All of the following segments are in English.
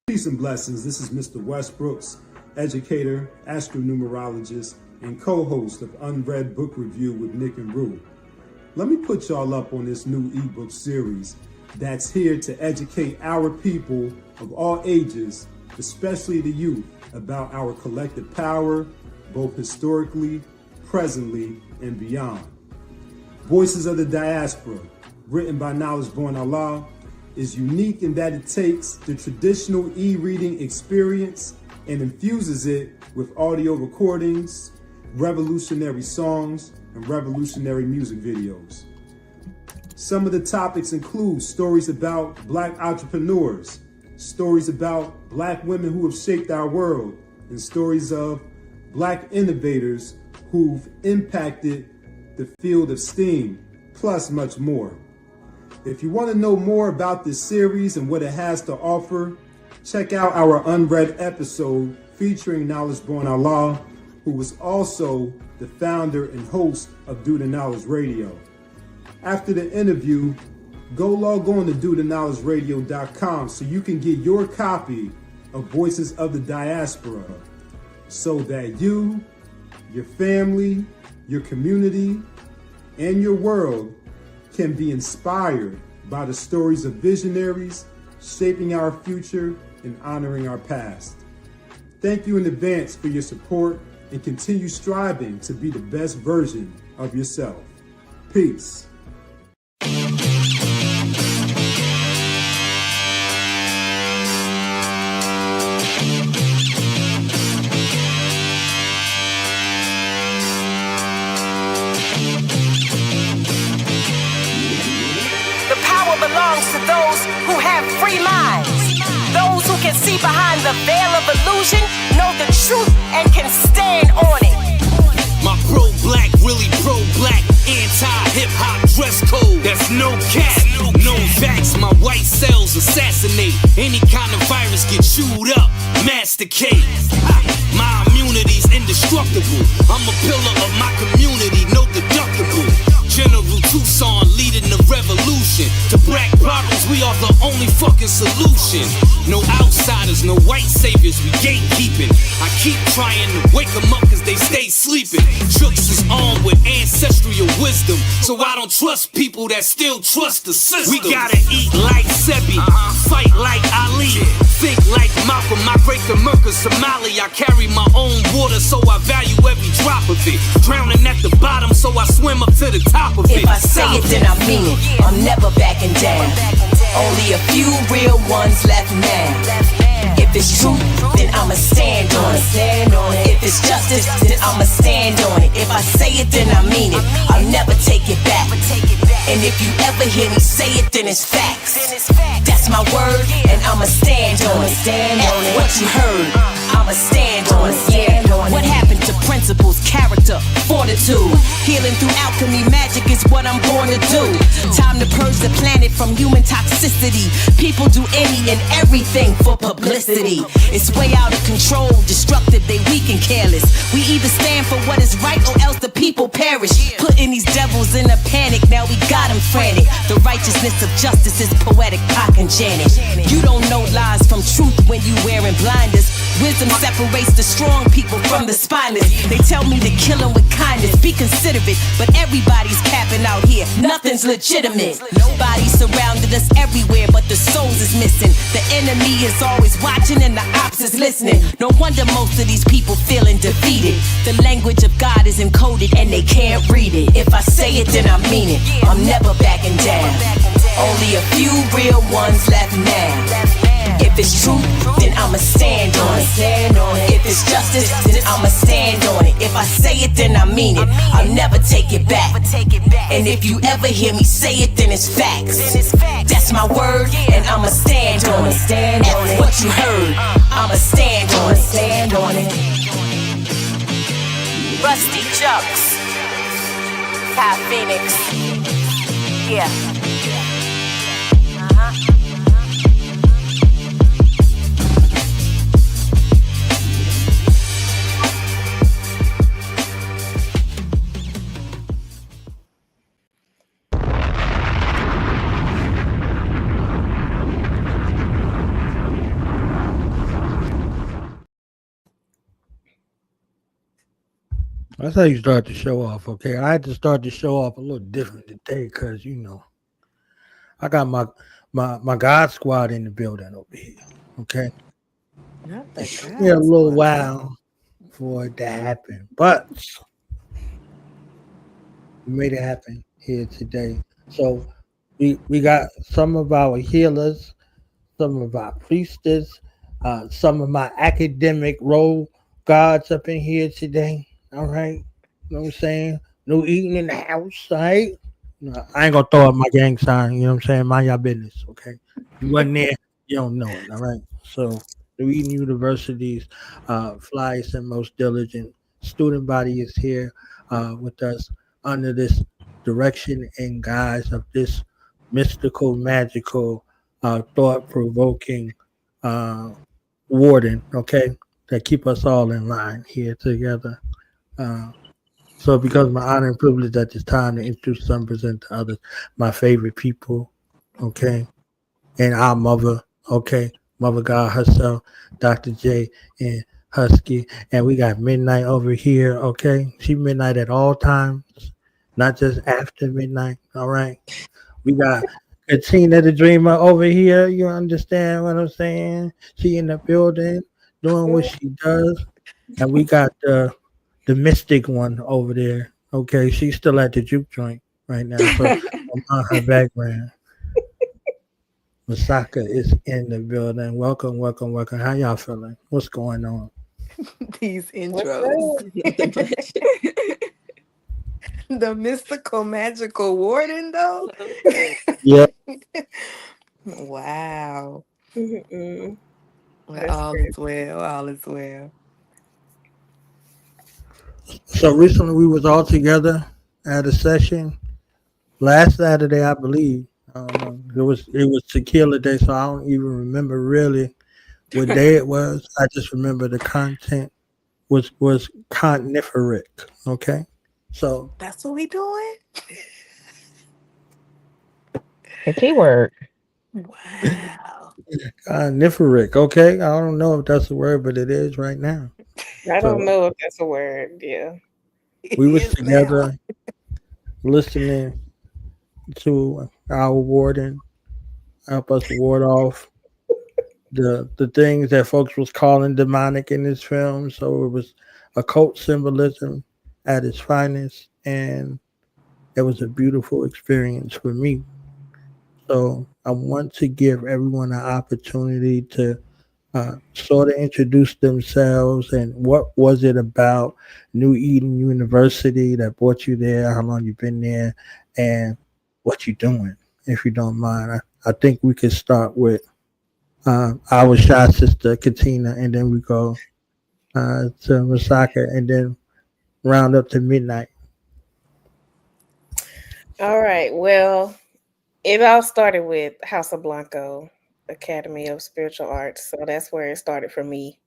Peace and blessings. This is Mr. Westbrooks, educator, astronumerologist, and co-host of Unread Book Review with Nick and Rue. Let me put y'all up on this new ebook series that's here to educate our people of all ages, especially the youth, about our collective power, both historically, presently, and beyond. Voices of the Diaspora, written by Knowledge Born Allah, is unique in that it takes the traditional e-reading experience and infuses it with audio recordings, revolutionary songs, and revolutionary music videos. Some of the topics include stories about Black entrepreneurs, stories about Black women who have shaped our world, and stories of Black innovators who've impacted the field of STEAM, plus much more. If you want to know more about this series and what it has to offer, check out our unread episode featuring Knowledge Born Allah, who was also the founder and host of Do the Knowledge Radio. After the interview, go log on to dotheknowledgeradio.com so you can get your copy of Voices of the Diaspora so that you, your family, your community, and your world can be inspired by the stories of visionaries shaping our future and honoring our past. Thank you in advance for your support and continue striving to be the best version of yourself. Peace. Belongs to those who have free minds. Those who can see behind the veil of illusion, know the truth, and can stand on it. My pro-black, really pro-black, anti-hip-hop dress code. That's no cap, no vax. My white cells assassinate. Any kind of virus get chewed up, masticate. My immunity's indestructible. I'm a pillar of my community, no deductible. General Tucson leading the revolution. To black problems, we are the only fucking solution. No outsiders, no white saviors, we gatekeeping. I keep trying to wake them up cause they stay sleeping. Chooks is armed with ancestral wisdom, so I don't trust people that still trust the system. We gotta eat like Sebi, fight like Ali, think like Malcolm, migrate to Merca, Somalia. I carry my own water, so I value every drop of it. Drowning at the bottom, so I swim up to the top of it. If I say it, then I mean it. I'm never backing down. Only a few real ones left now. If it's truth, then I'ma stand on it. If it's justice, then I'ma stand on it. If I say it, then I mean it. I'll never take it back. And if you ever hear me say it, then it's facts. That's my word, and I'ma stand on it. F what you heard, I'ma stand on it. Yeah. What happened to principles, character, fortitude? Healing through alchemy, magic is what I'm born to do. Time to purge the planet from human toxicity. People do any and everything for publicity. It's way out of control, destructive, they weak and careless. We either stand for what is right or else the people perish. Putting these devils in a panic, now we got them frantic. The righteousness of justice is poetic, Pac and Janet. You don't know lies from truth when you wearing blinders. Wisdom separates the strong people from the spineless. They tell me to kill them with kindness, be considerate, but everybody's capping out here, nothing's legitimate. Bodies surrounded us everywhere, but the souls is missing. The enemy is always watching and the ops is listening. No wonder most of these people feeling defeated. The language of God is encoded and they can't read it. If I say it, then I mean it. I'm never backing down. Only a few real ones left now. If it's truth, then I'ma stand on it. If it's justice, then I'ma stand on it. If I say it, then I mean it. I'll never take it back. And if you ever hear me say it, then it's facts. That's my word, and I'ma stand on it. F what you heard, I'ma stand on it. Rusty Chucks, Ty Phoenix, yeah. That's how you start the show off, okay? I had to start the show off a little different today because I got my God squad in the building over here. Okay, Not the it took me a God little squad. while for it to happen, but we made it happen here today. So we got some of our healers, some of our priestess, some of my academic role gods up in here today. All right. You know what I'm saying? No eating in the house, all right? No, I ain't gonna throw up my gang sign, you know what I'm saying? Mind your business, okay? You wasn't there, you don't know it, all right? So New Eden University's flyest and most diligent student body is here with us under this direction and guise of this mystical, magical, thought provoking uh, warden, okay, that keep us all in line here together. Uh, so, because my honor and privilege at this time to introduce some, present to others, my favorite people, okay, and our mother, okay, Mother God herself, Dr. J and Husky, and we got Midnight over here, okay. She midnight at all times, not just after midnight, all right. We got Katina the Dreamer over here. You understand what I'm saying? She in the building doing what she does. And we got the mystic one over there. Okay, she's still at the juke joint right now. So I'm on her background. Masaka is in the building. Welcome, welcome, welcome. How y'all feeling? What's going on? These What's intros. The mystical, magical warden, though. Yeah. Wow. Mm-mm. Well, That's all crazy. is well. All is well. So recently we was all together at a session last Saturday, I believe. I don't know. It was Tequila Day, so I don't even remember really what day it was. I just remember the content was carnivoric. Okay, so That's what we doing? A keyword. Wow. carnivoric. Okay, I don't know if that's a word, but it is right now. I don't So know if that's a word. Yeah. It we was is now. together listening to our warden help us ward off the things that folks was calling demonic in this film. So it was occult symbolism at its finest, and it was a beautiful experience for me. So I want to give everyone an opportunity to sort of introduce themselves and what was it about New Eden University that brought you there, how long you've been there, and what you're doing, if you don't mind. I think we could start with our shy sister Katina, and then we go to Masaka, and then round up to midnight. All right. Well, it all started with House of Blanco, Academy of Spiritual Arts. So that's where it started for me.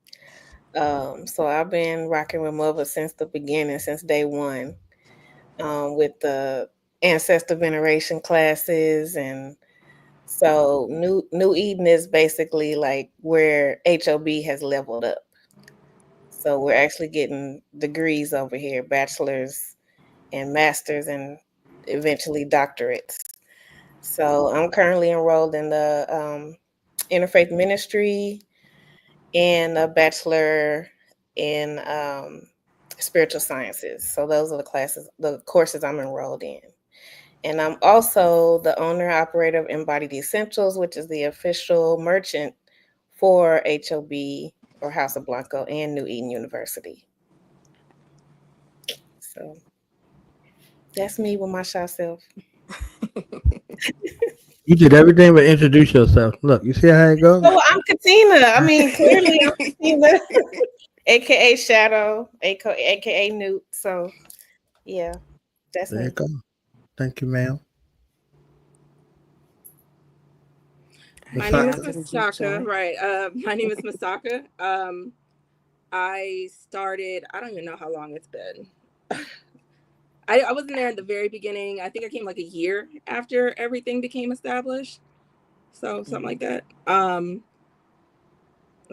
So I've been rocking with Mother since the beginning, since day one, with the ancestor veneration classes, and so New Eden is basically like where HOB has leveled up. So we're actually getting degrees over here, bachelor's and master's, and eventually doctorates. So I'm currently enrolled in the interfaith ministry and a bachelor in spiritual sciences. So those are the courses I'm enrolled in. And I'm also the owner operator of Embodied Essentials, which is the official merchant for HOB or House of Blanco and New Eden University. So that's me with my shy self. You did everything but introduce yourself. Look, you see how it goes? Oh, I'm Katina. I mean, clearly I'm Katina, aka Shadow, aka Newt. So yeah, that's There you me. go. Thank you, ma'am. Hey, My name shout is out Masaka. to the juke Masaka, joint. right? My name is Masaka. I started, I don't even know how long it's been. I wasn't there at the very beginning. I think I came like a year after everything became established. So something like that. Let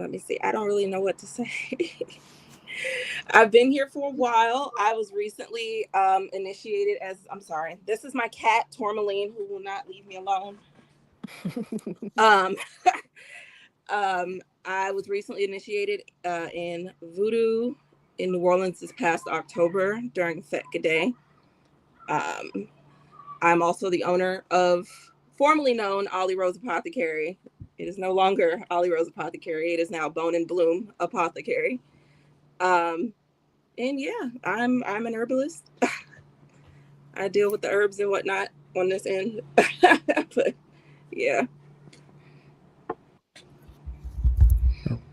me see. I don't really know what to say. I've been here for a while. I was recently initiated as, I'm sorry, this is my cat, Tourmaline, who will not leave me alone. Um, I was recently initiated in Voodoo in New Orleans this past October during Fetca Day. I'm also the owner of formerly known Ollie Rose Apothecary. It is no longer Ollie Rose Apothecary. It is now Bone and Bloom Apothecary. And yeah, I'm an herbalist. I deal with the herbs and whatnot on this end. But yeah.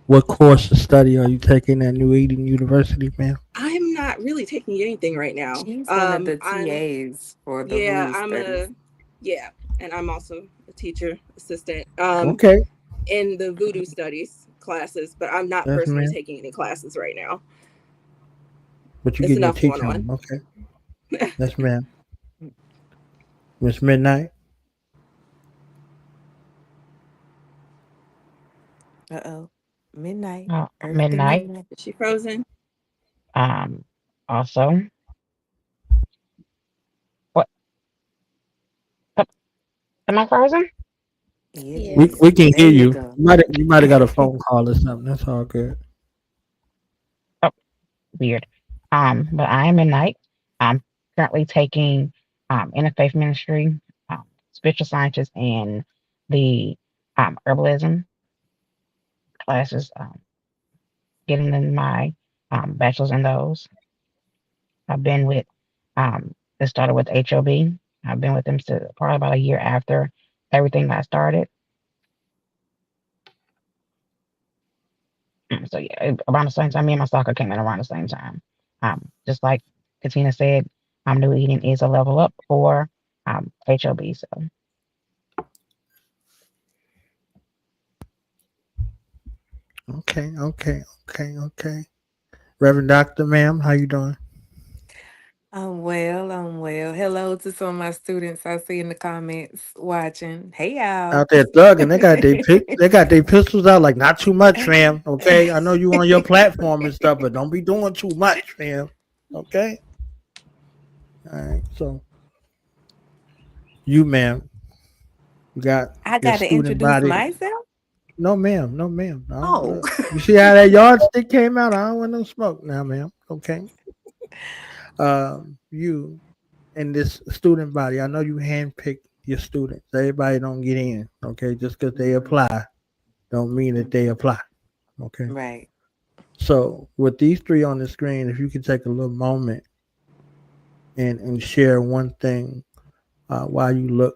What course of study are you taking at New Eden University, ma'am? I'm not really taking anything right now. She's one of the I'm TAs for the yeah, voodoo studies. and I'm also a teacher assistant Okay, in the voodoo studies classes, but I'm not yes, personally ma'am. taking any classes right now. But you It's getting your enough going teaching on. on. Okay, yes, ma'am. Miss Midnight. Uh-oh. Midnight. Earth to Midnight. midnight. Is she frozen? Also, what? Am am I frozen? We Yes. we can There hear you you. go. You might have got a phone call or something. That's all good. Oh, weird. But I am Midnight. I'm currently taking interfaith ministry, spiritual sciences, and the herbalism classes. Getting in my bachelor's in those. I've been with it started with HOB. I've been with them since probably about a year after everything got started. So yeah, around the same time, me and my soccer came in around the same time. Just like Katina said, New Eden is a level up for HOB. So Okay. Reverend Doctor, ma'am, how you doing? I'm well. I'm well. Hello to some of my students I see in the comments watching. Hey, y'all. Out there thugging, they got their pistols out like not too much, fam. Okay, I know you on your platform and stuff, but don't be doing too much, fam. Okay, all right. So you, ma'am, you got I your got to student introduce body. myself. No, ma'am. No, ma'am. I don't, Oh, you see how that yardstick came out? I don't want no smoke now, ma'am. Okay. You and this student body. I know you handpick your students. Everybody don't get in. Okay, just because they apply, don't mean that they apply. Okay. right. So with these three on the screen, if you could take a little moment and share one thing while you look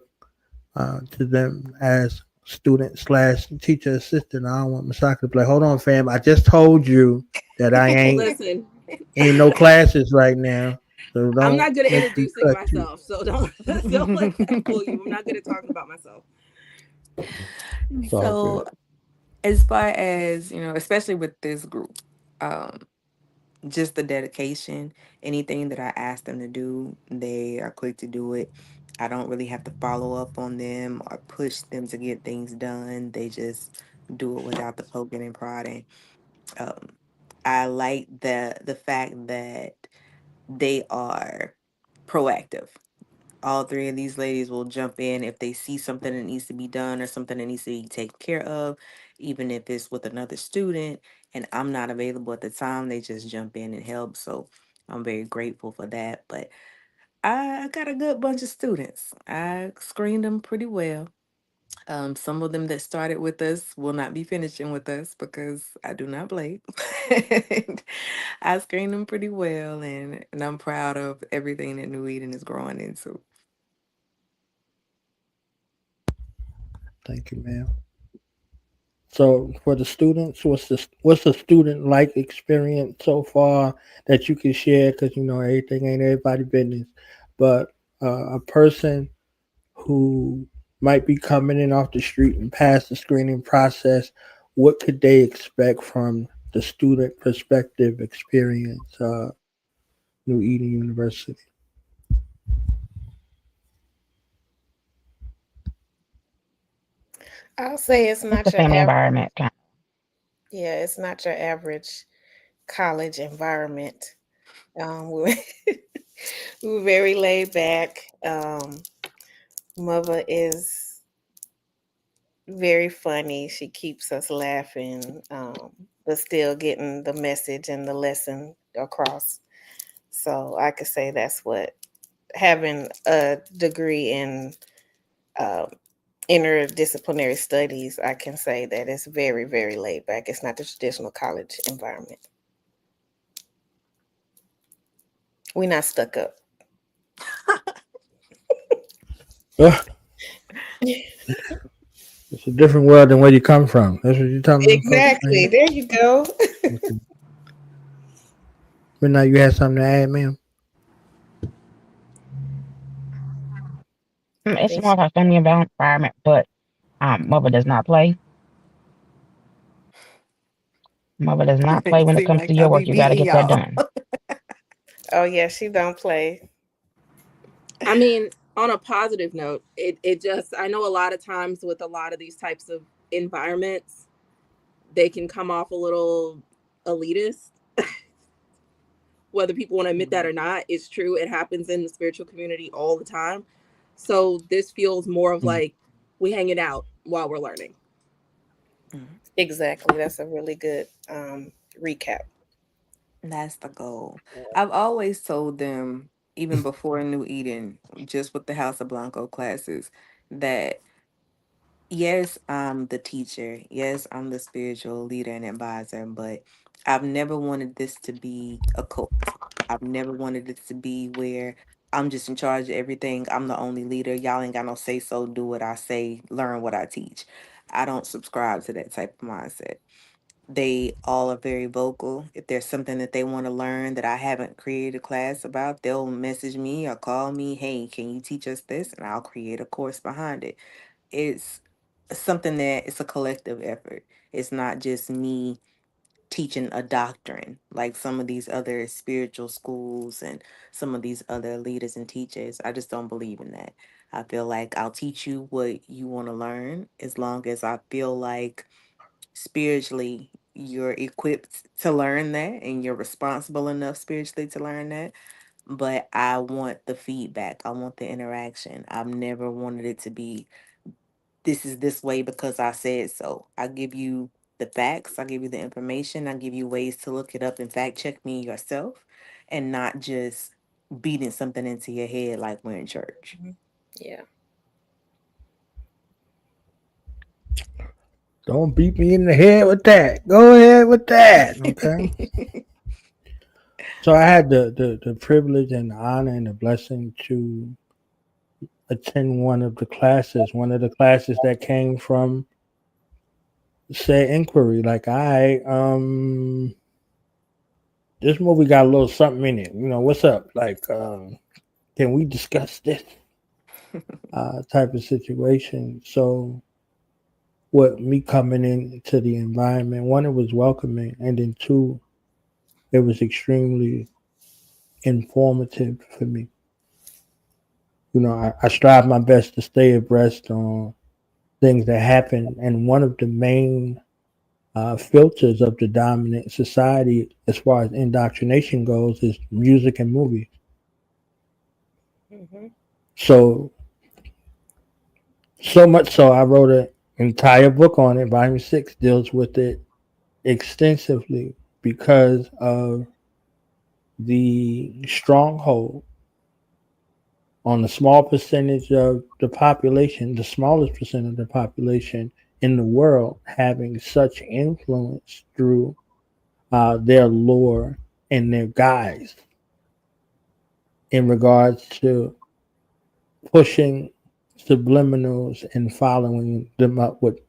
to them as student slash teacher assistant. I don't want Masaka to play. Hold on, fam. I just told you that I ain't Listen, in no classes right now. So I'm don't not good at make me introducing cut you. myself, so don't let that fool you. I'm not good at talking about myself. It's all So, good. as far as, especially with this group, um, just the dedication, anything that I ask them to do, they are quick to do it. I don't really have to follow up on them or push them to get things done. They just do it without the poking and prodding. Um, I like the fact that they are proactive. All three of these ladies will jump in if they see something that needs to be done or something that needs to be taken care of, even if it's with another student and I'm not available at the time, they just jump in and help. So I'm very grateful for that. But I got a good bunch of students. I screened them pretty well. Some of them that started with us will not be finishing with us because I do not play. I screened them pretty well, and I'm proud of everything that New Eden is growing into. Thank you, ma'am. So for the students, what's the student like experience so far that you can share? Because everything ain't everybody business, but a person who might be coming in off the street and past the screening process, what could they expect from the student perspective experience? New Eden University. I'll say it's it's not a your family average. environment. Yeah, it's not your average college environment. We're, we're very laid back. Mother is very funny. She keeps us laughing, but still getting the message and the lesson across. So I could say that's what having a degree in uh, interdisciplinary studies, I can say that it's very, very laid back. It's not the traditional college environment. We're not stuck up. Ugh, it's a different world than where you come from. That's what you're telling them folks, Exactly. man. There you go. Okay. But now you had something to add, ma'am. It's more of a family environment, but mother does not play. Mother does not play It when it seemed comes to like your y'all be work. You got to beating get that y'all. done. Oh yeah, she don't play. I mean, on a positive note, it just, I know a lot of times with a lot of these types of environments, they can come off a little elitist. Whether people want to admit that or not, it's true. It happens in the spiritual community all the time. So this feels more of Mm. like we hanging out while we're learning. Mhm. Exactly. That's a really good recap. That's the goal. I've always told them, even before New Eden, just with the House of Blanco classes, that yes, I'm the teacher. Yes, I'm the spiritual leader and advisor, but I've never wanted this to be a cult. I've never wanted it to be where I'm just in charge of everything. I'm the only leader. Y'all ain't got no say so. Do what I say, learn what I teach. I don't subscribe to that type of mindset. They all are very vocal. If there's something that they want to learn that I haven't created a class about, they'll message me or call me, hey, can you teach us this? And I'll create a course behind it. It's something that it's a collective effort. It's not just me teaching a doctrine like some of these other spiritual schools and some of these other leaders and teachers. I just don't believe in that. I feel like I'll teach you what you want to learn as long as I feel like spiritually you're equipped to learn that and you're responsible enough spiritually to learn that. But I want the feedback, I want the interaction. I've never wanted it to be this is this way because I said so. I give you the facts, I give you the information, I give you ways to look it up and fact check me yourself, and not just beating something into your head like we're in church. Mhm. Yeah. Don't beat me in the head with that. Go ahead with that. Okay. So I had the privilege and the honor and the blessing to attend one of the classes that came from said inquiry. Like, this movie got a little something in it. What's up? Like, can we discuss this type of situation? So, what me coming into the environment, one, it was welcoming, and then two, it was extremely informative for me. I strive my best to stay abreast on things that happen, and one of the main filters of the dominant society as far as indoctrination goes is music and movies. Hmm. So so much so I wrote an entire book on it. Volume 6 deals with it extensively because of the stronghold on the small percentage of the population, the smallest percent of the population in the world, having such influence through their lore and their guise in regards to pushing subliminals and following them up with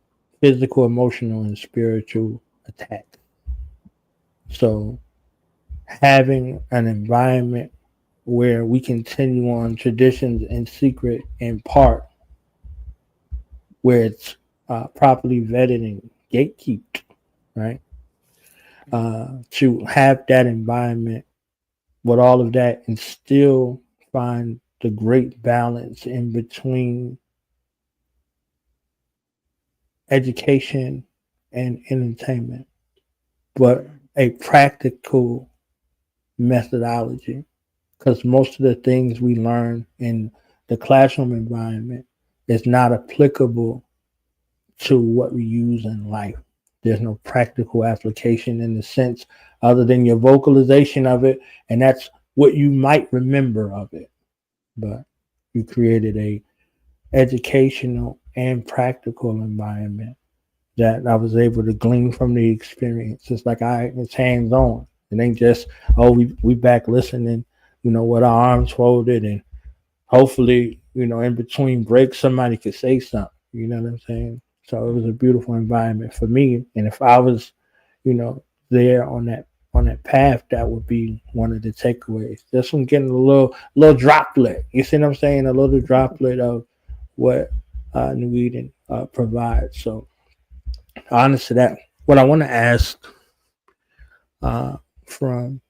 physical, emotional, and spiritual attacks. So, having an environment where we continue on traditions in secret in part, where it's properly vetted and gatekept, right? To have that environment with all of that and still find the great balance in between education and entertainment, but a practical methodology, because most of the things we learn in the classroom environment is not applicable to what we use in life. There's no practical application in the sense other than your vocalization of it, and that's what you might remember of it. But you created a educational and practical environment that I was able to glean from the experience. It's hands on. It ain't just, oh, we back listening, with our arms folded, and hopefully, in between breaks somebody could say something. You know what I'm saying? So it was a beautiful environment for me. And if I was, you know, there on that path, that would be one of the takeaways. Just from getting a little droplet. You see what I'm saying? A little droplet of what New Eden provides. So honest to that, what I want to ask uh, from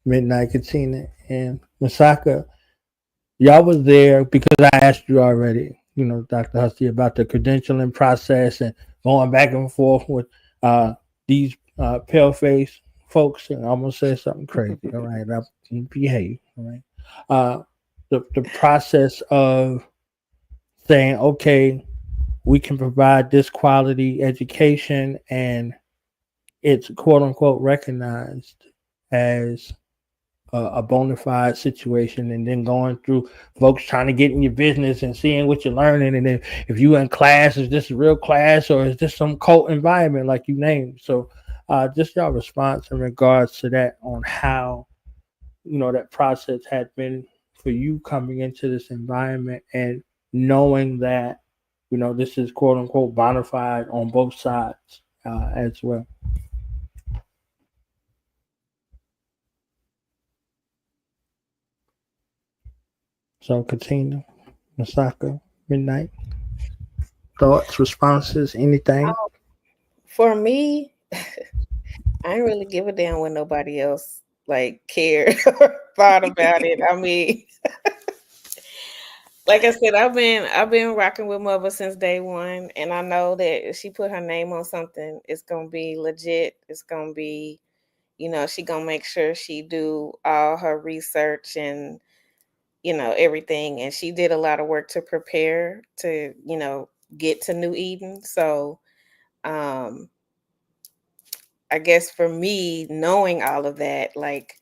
Midnight Katina and Masaka, y'all was there because I asked you already, Dr. Huskey, about the credentialing process and going back and forth with these pale face folks. And I'm gonna say something crazy. All right, I behave. All right. Uh, the process of saying, okay, we can provide this quality education, and it's quote unquote recognized as a bona fide situation, and then going through folks trying to get in your business and seeing what you're learning, and then if you in class, is this a real class or is this some cult environment like you named? So just your response in regards to that, on how that process had been for you coming into this environment and knowing that this is quote unquote bona fide on both sides as well. So Katina, Masaka, Midnight, thoughts, responses, anything? For me, I ain't really give a damn what nobody else like cared or thought about it. I mean, like I said, I've been rocking with Mother since day one, and I know that if she put her name on something, it's gonna be legit. It's gonna be, she gonna make sure she do all her research and everything. And she did a lot of work to prepare to get to New Eden. So um I guess for me, knowing all of that, like,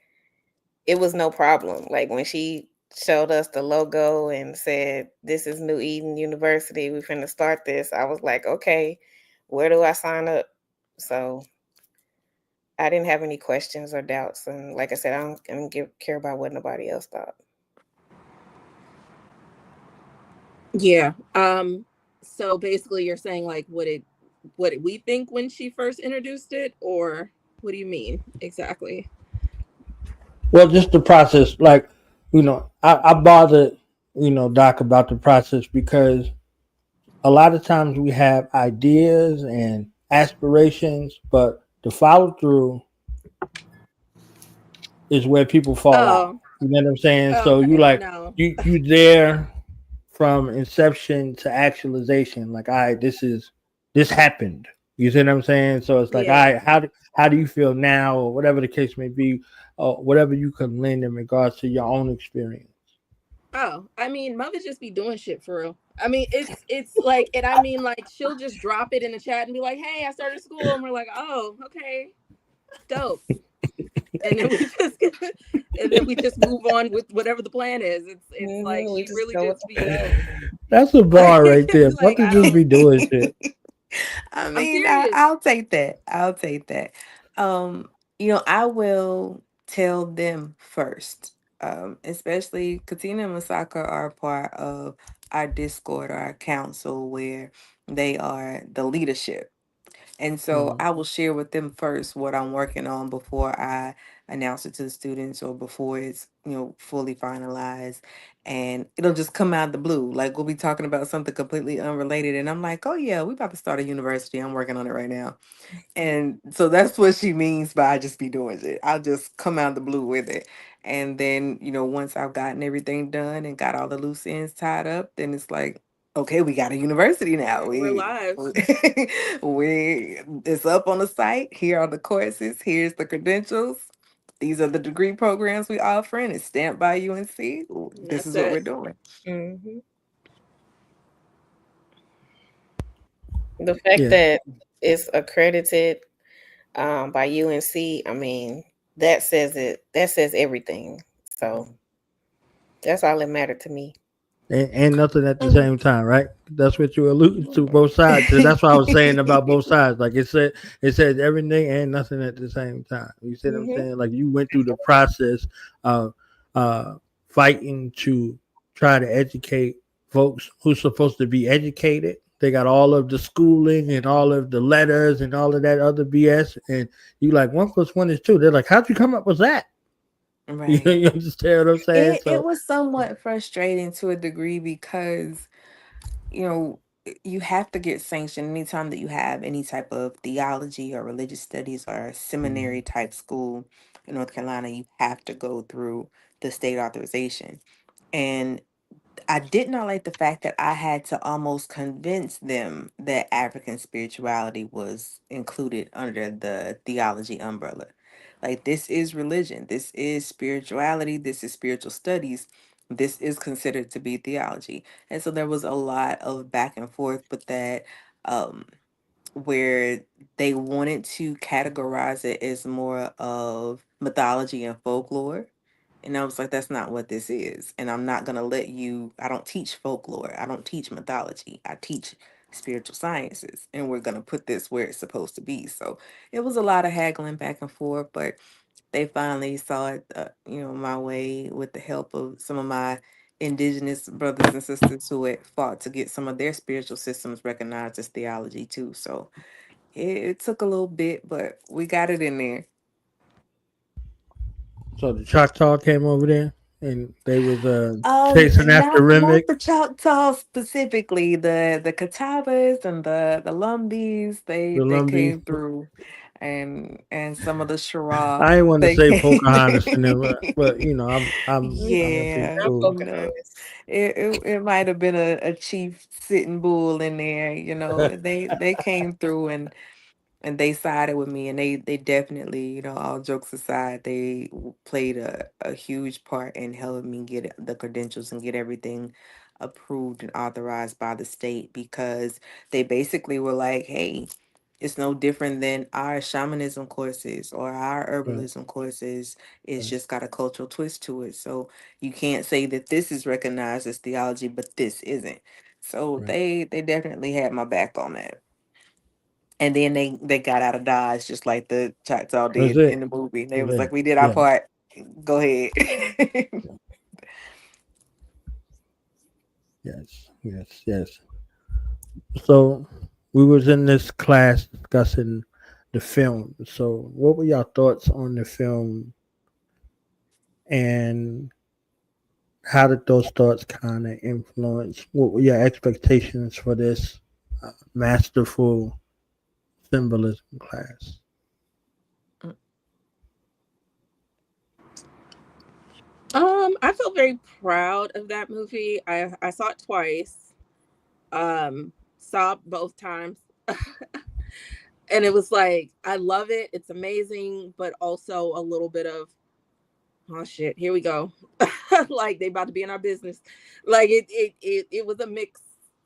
it was no problem. Like when she showed us the logo and said, "This is New Eden University. We're finna start this." I was like, "Okay, where do I sign up?" So I didn't have any questions or doubts. And like I said, I don't care about what nobody else thought. Yeah. So basically you're saying like what did we think when she first introduced it, or what do you mean exactly? Well, just the process. Like, I bothered, Doc, about the process because a lot of times we have ideas and aspirations, but the follow through is where people fall out. Oh, You know what I'm saying? So you okay. like No. you there from inception to actualization. Like, all right, this happened. You see what I'm saying? So it's like, all Yeah. right, how do you feel now, or whatever the case may be, or whatever you can lend in regards to your own experience. Oh, I mean, Mother just be doing shit for real. I mean, it's like, and I mean, like, she'll just drop it in the chat and be like, "Hey, I started school," and we're like, "Oh, okay, dope." And then we just and then we just move on with whatever the plan is. It's like We she just really go with just the be flow. That's a bar right there. like Mother I just don't. be doing shit. I I'm mean, serious. I'll take that. I'll take that. Um, I will tell them first. Especially Katina and Masaka are a part of our Discord or our council where they are the leadership. And so Mhm. I will share with them first what I'm working on before I announce it to the students or before it's, fully finalized. And it'll just come out of the blue. Like we'll be talking about something completely unrelated. And I'm like, oh yeah, we about to start a university. I'm working on it right now. And so that's what she means by I just be doing it. I'll just come out of the blue with it. And then, once I've gotten everything done and got all the loose ends tied up, then it's like, okay, we got a university now. We're live. It's up on the site. Here are the courses. Here's the credentials. These are the degree programs we offering. It's stamped by UNC. This is what we're doing. Mm-hmm. The fact that it's accredited by UNC, I mean, that says it. That says everything. So that's all that mattered to me. And nothing at the same time, right? That's what you alluded to, both sides. So that's what I was saying about both sides. Like it said everything and nothing at the same time. You see what I'm saying? Like you went through the process of fighting to try to educate folks who's supposed to be educated. They got all of the schooling and all of the letters and all of that other BS. And you like 1+1 is 2. They're like, how'd you come up with that? Right. You understand what I'm saying? It was somewhat frustrating to a degree because, you know, you have to get sanctioned anytime that you have any type of theology or religious studies or seminary type school in North Carolina. You have to go through the state authorization. And I did not like the fact that I had to almost convince them that African spirituality was included under the theology umbrella. Like, this is religion, this is spirituality, this is spiritual studies, this is considered to be theology. And so there was a lot of back and forth with that, um, where they wanted to categorize it as more of mythology and folklore, and I was like, that's not what this is. And I'm not going to let you, I don't teach folklore. I don't teach mythology. I teach spiritual sciences. And we're going to put this where it's supposed to be. So it was a lot of haggling back and forth, but they finally saw it, my way with the help of some of my indigenous brothers and sisters who had fought to get some of their spiritual systems recognized as theology too. So it took a little bit, but we got it in there. So the Choctaw came over there and they was chasing after Not Remick. the Choctaw specifically, the Catawbas and the Lumbees, The they Lumbees. came through, and some of the Shira, I ain't want to they say came. Pocahontas and them, but I'm gonna be Yeah, Not cool. Pocahontas. it might have been a chief sitting bull in there, they came through and they sided with me, and they definitely, all jokes aside, they played a huge part in helping me get the credentials and get everything approved and authorized by the state, because they basically were like, hey, it's no different than our shamanism courses or our Right, herbalism courses. It's right, just got a cultural twist to it, so you can't say that this is recognized as theology but this isn't. So right. they definitely had my back on that. And then they got out of Dodge just like the Choctaw That's did in it. the movie. They was Yeah, like, we did our yeah, part. Go ahead. yes, yes, yes. So we was in this class discussing the film. So what were your thoughts on the film, and how did those thoughts kind of influence? What were your expectations for this masterful symbolism class? I feel very proud of that movie. I saw it twice. Saw it both times. And it was like, I love it. It's amazing, but also a little bit of, oh shit, here we go. Like, they about to be in our business. Like it was a mix.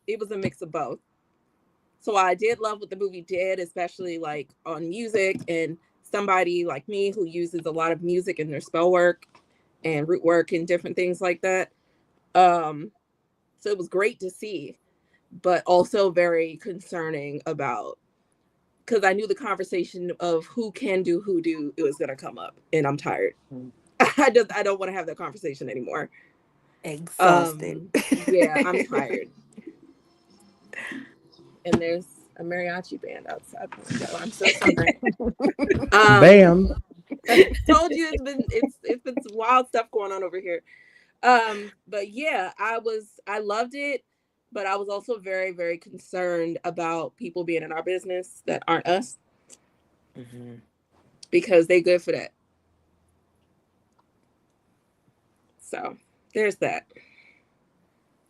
It was a mix of both. So I did love what the movie did, especially like on music, and somebody like me who uses a lot of music in their spell work and root work and different things like that. Um, so it was great to see, but also very concerning about, because I knew the conversation of who can do hoodoo, it was gonna come up, and I'm tired. I don't want to have that conversation anymore. Exhausted. Yeah, I'm tired. And there's a mariachi band outside my window. I'm so sorry. Bam. Told you it's been some wild stuff going on over here. But yeah, I loved it, but I was also very, very concerned about people being in our business that aren't us, Mhm. because they good for that. So there's that.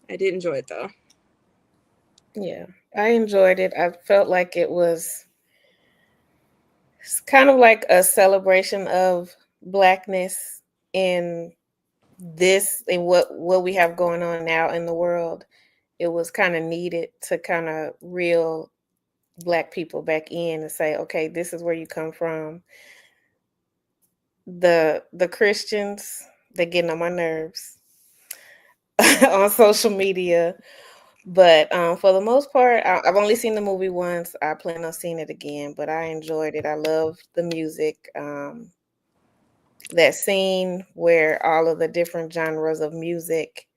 I did enjoy it though. Yeah, I enjoyed it. I felt like it was kind of like a celebration of blackness in this and what we have going on now in the world. It was kind of needed to kind of reel black people back in and say, okay, this is where you come from. The Christians, they're getting on my nerves on social media. But for the most part, I've only seen the movie once. I plan on seeing it again, but I enjoyed it. I love the music. That scene where all of the different genres of music,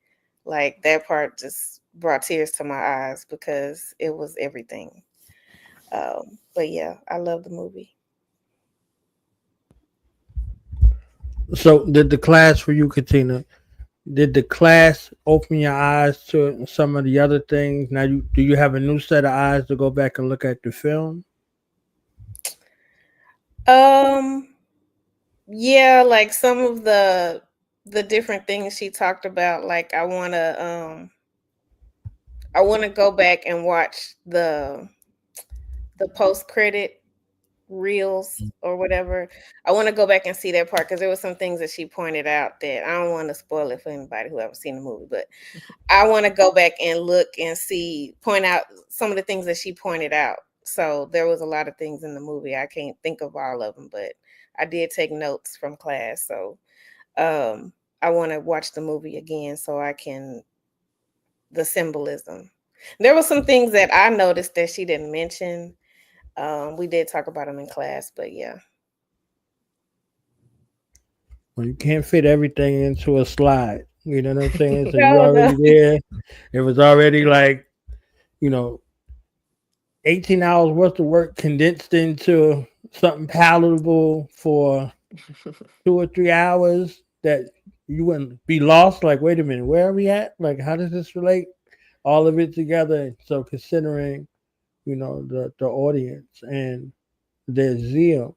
like that part just brought tears to my eyes because it was everything. But yeah, I love the movie. So did the class for you, Katina? Did the class open your eyes to some of the other things? Now, do you have a new set of eyes to go back and look at the film? Um, yeah, like some of the different things she talked about, like I wanna go back and watch the post credit reels or whatever. I want to go back and see that part because there was some things that she pointed out that I don't want to spoil it for anybody who haven't seen the movie, but I want to go back and look and see, point out some of the things that she pointed out. So there was a lot of things in the movie. I can't think of all of them, but I did take notes from class. So I want to watch the movie again so I can the symbolism. There were some things that I noticed that she didn't mention. We did talk about them in class, but yeah. Well, you can't fit everything into a slide. You know what I'm saying? So you No, no. already there. It was already like, you know, 18 hours worth of work condensed into something palatable for 2 or 3 hours that you wouldn't be lost. Like, wait a minute, where are we at? Like, how does this relate? All of it together. So considering, the audience and their zeal,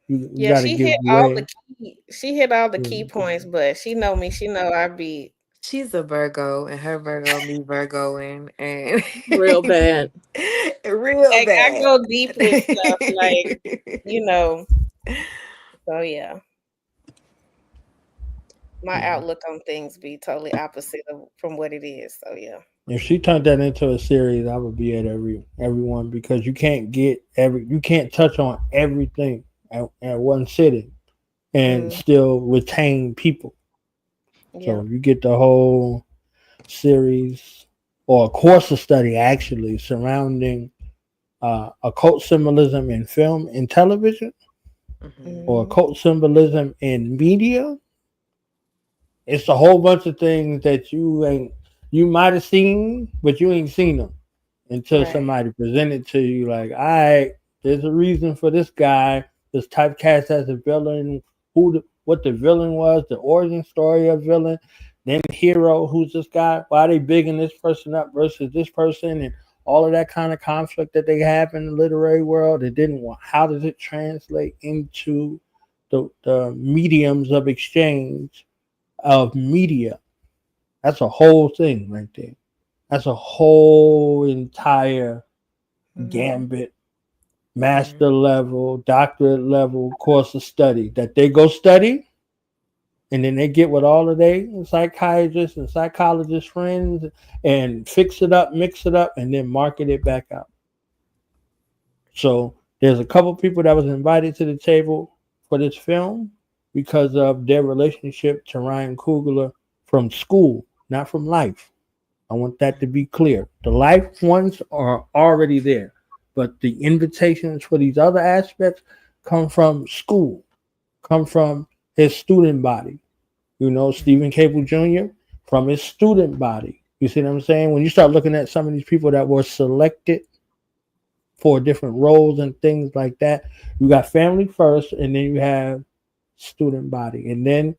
you Yeah, got to she give hit all the way. key points, but she know me. She know I be She's a Virgo, and her Virgo be Virgoing, and Real bad. real like I bad. go deep with stuff, like you know. So yeah, my Yeah. outlook on things be totally opposite of from what it is. So yeah. If she turned that into a series, I would be at everyone because you can't touch on everything at one sitting and Mm, still retain people. yeah. So you get the whole series or a course of study actually surrounding occult symbolism in film and television Mhm. or Mm, occult symbolism in media. It's a whole bunch of things that you might have seen, but you ain't seen them until right. somebody presented to you. Like, all right, there's a reason for this guy, this typecast as a villain, what the villain was, the origin story of villain, then hero, who's this guy, why they bigging this person up versus this person, and all of that kind of conflict that they have in the literary world. It didn't want. How does it translate into the mediums of exchange of media? That's a whole thing right there. That's a whole entire Mm, gambit, Mhm. master level, doctorate level course of study that they go study, and then they get with all of their psychiatrists and psychologist friends and fix it up, mix it up, and then market it back out. So there's a couple people that was invited to the table for this film because of their relationship to Ryan Coogler from school, not from life. I want that to be clear. The life ones are already there, but the invitations for these other aspects come from school, come from his student body. Mhm. Stephen Cable Jr. from his student body. You see what I'm saying? When you start looking at some of these people that were selected for different roles and things like that, you got family first, and then you have student body, and then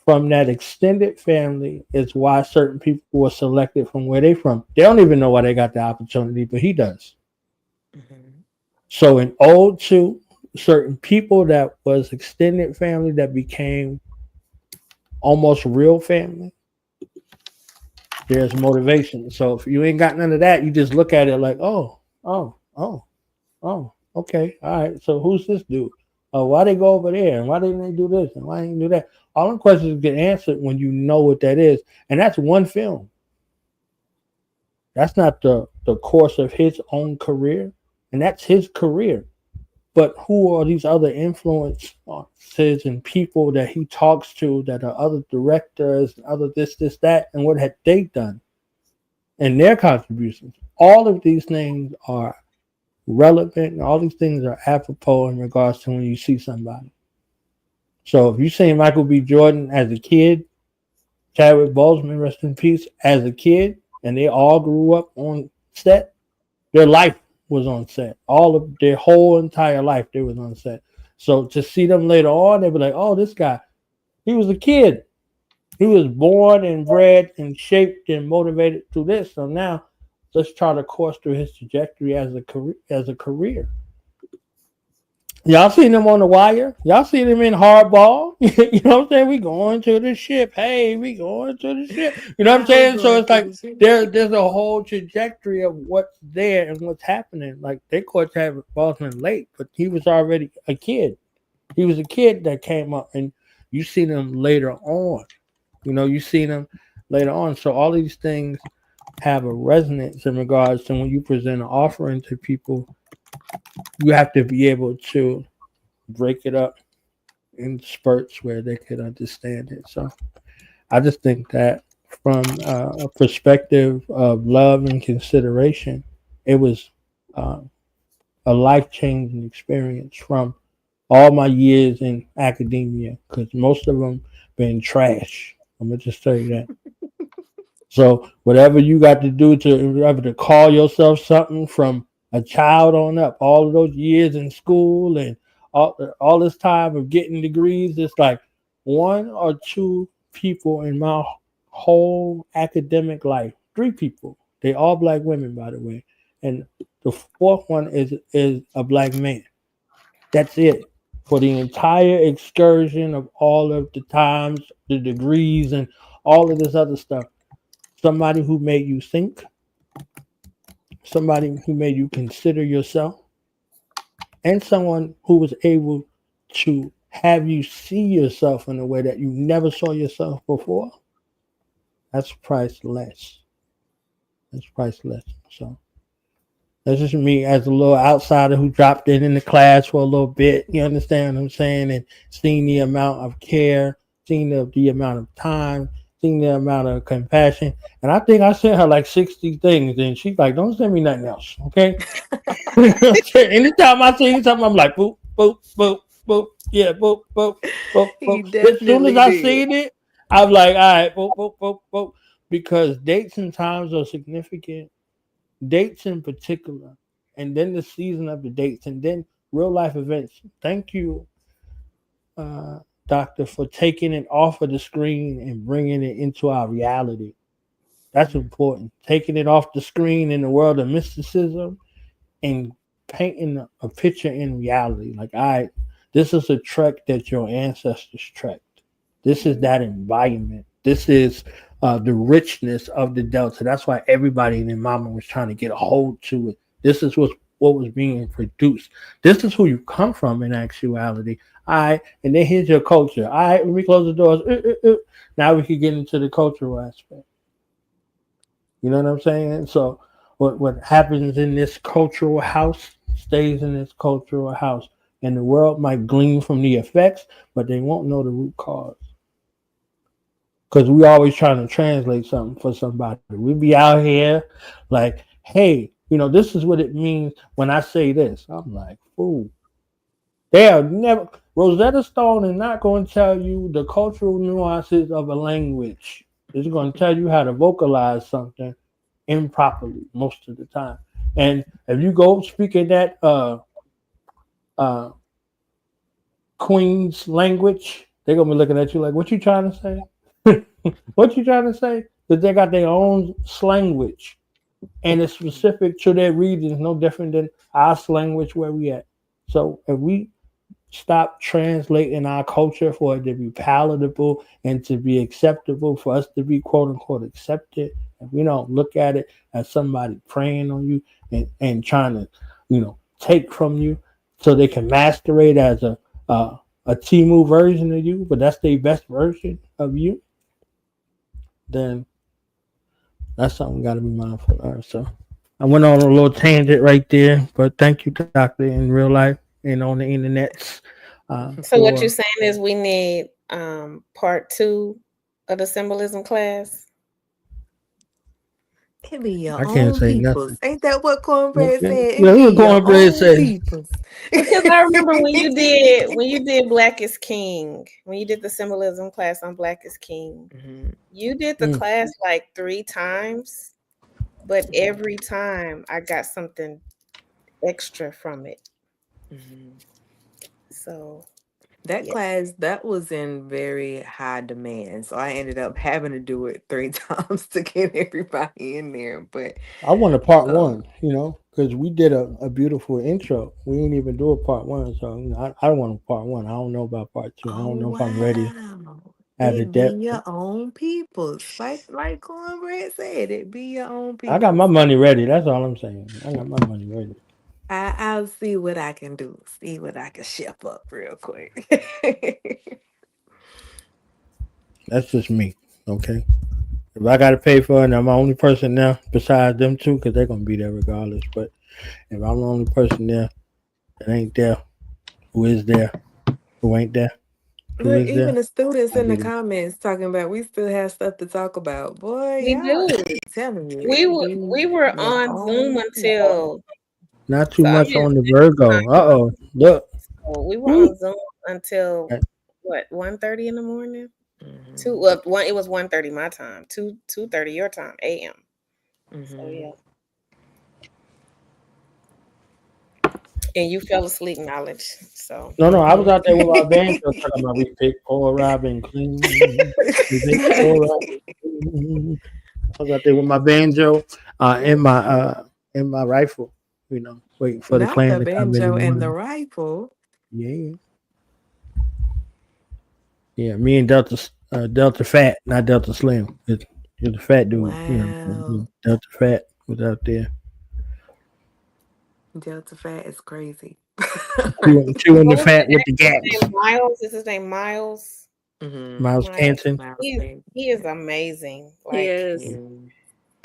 from that extended family is why certain people were selected from where they from. They don't even know why they got the opportunity, but he does. Mhm. So in old to certain people that was extended family that became almost real family, there's motivation. So if you ain't got none of that, you just look at it like, oh, okay, all right. So who's this dude? Oh, why they go over there and why didn't they do this and why didn't they do that? All the questions get answered when you know what that is, and that's one film. That's not the course of his own career, and that's his career. But who are these other influences and people that he talks to that are other directors, other this, that, and what had they done and their contributions? All of these things are relevant, and all these things are apropos in regards to when you see somebody. So if you see Michael B. Jordan as a kid, Chadwick Boseman, rest in peace, as a kid, and they all grew up on set, their life was on set. All of their whole entire life, they was on set. So to see them later on, they'd be like, oh, this guy, he was a kid. He was born and bred and shaped and motivated through this. So now let's try to course through his trajectory as a career. Y'all seen him on The Wire? Y'all seen him in Hardball? You know what I'm saying? We going to the ship. Hey, we going to the ship. You know what I'm saying? So it's like there's a whole trajectory of what's there and what's happening. Like they caught Chadwick Boseman late, but he was already a kid. He was a kid that came up, and you seen him later on. You know, you seen him later on. So all these things have a resonance in regards to when you present an offering to people. You have to be able to break it up in spurts where they could understand it. So I just think that from a perspective of love and consideration, it was a life-changing experience from all my years in academia, because most of them been trash. I'm going to just tell you that. So whatever you got to do to call yourself something from a child on up, all of those years in school and all this time of getting degrees, it's like one or two people in my whole academic life, three people, they all black women, by the way, and the fourth one is a black man. That's it for the entire excursion of all of the times, the degrees, and all of this other stuff. Somebody who made you think, somebody who made you consider yourself, and someone who was able to have you see yourself in a way that you never saw yourself before. That's priceless. That's priceless. So that's just me as a little outsider who dropped in the class for a little bit. You understand what I'm saying? And seeing the amount of care, seeing the amount of time, seeing the amount of compassion. And I think I sent her like 60 things, and she's like, don't send me nothing else, okay? Anytime I see something, I'm like, boop, boop, boop, boop, yeah, boop, boop, boop, boop. As soon as I seen it, I'm like, all right, boop, boop, boop, boop. Because dates and times are significant. Dates in particular, and then the season of the dates, and then real life events. Thank you, Doctor, for taking it off of the screen and bringing it into our reality. That's important. Taking it off the screen in the world of mysticism and painting a picture in reality. Like, all right, this is a trek that your ancestors trekked. This is that environment. This is the richness of the Delta. That's why everybody in the mama was trying to get a hold to it. This is what was being produced. This is who you come from in actuality. All right, and then here's your culture. All right, let me close the doors. Now we can get into the cultural aspect. You know what I'm saying? So what happens in this cultural house stays in this cultural house. And the world might glean from the effects, but they won't know the root cause. Because we always trying to translate something for somebody. We be out here like, hey, this is what it means when I say this. I'm like, fool. They are never. Rosetta Stone is not going to tell you the cultural nuances of a language. It's going to tell you how to vocalize something improperly most of the time. And if you go speaking that Queen's language, they're going to be looking at you like, what you trying to say? What you trying to say? Because they got their own language, and it's specific to their regions, no different than our language where we at. So if we stop translating our culture for it to be palatable and to be acceptable, for us to be quote unquote accepted, If we don't look at it as somebody preying on you and trying to, take from you so they can masquerade as a Timu version of you, but that's their best version of you, then that's something we got to be mindful of. So I went on a little tangent right there, but thank you, Doctor, in real life and on the internets. So what For you're saying is we need part 2 of the symbolism class. It be your I can't own say peoples. nothing. Ain't that what Cornbread Yeah, said? It yeah, be what your Cornbread own say. peoples. Because I remember when you did Black is King, when you did the symbolism class on Black is King, Mhm, you did the class like 3 times, but every time I got something extra from it. mhm. So That yeah. class, that was in very high demand. So I ended up having to do it 3 times to get everybody in there. But I want a part um, one, because we did a beautiful intro. We didn't even do a part one, so I don't want a part one. I don't know about part two. I oh don't know if I'm ready. wow. Have the It be depth. your own peoples. Like Cornbread said, it be your own I got my peoples. money ready. That's all I'm saying. I got my money ready. I'll see what I can do. See what I can ship up real quick. That's just me. Okay. If I got to pay for it, and I'm the only person there besides them two, because they're gonna be there regardless. But if I'm the only person there that ain't there, who is there, who ain't there, who Look, is even there, the students I'll in be the there. comments talking about we still have stuff to talk about. Boy, We y'all, do. I'm telling you, We it were be we were your on Zoom own people. until Not too so I'm much in on the Central Virgo. Time. Look. So we were Woo. on Zoom until Uh, what, 1:30 in the morning? Hmm. 2 one, it was 1:30 my time, 2:30 your time, AM. So Hmm. yeah. And you fell asleep, knowledge. So No, I was Hmm. out there with my band talking about we pick Paul Robin clean. We pick Paul Robin clean. I was out there with my banjo in my rifle, waiting for the Not clan the to come in the banjo and the morning. rifle. Yeah, yeah. Me and Delta Fat, not Delta Slim. It's the fat dude. Wow. Delta Fat was out there Delta Fat is crazy. chewing the what was fat the with the actor's gaps. name? Miles? Is his name Miles? Hmm. Miles Miles. Canton. Miles He Davis. he is amazing. He Like is. Mm.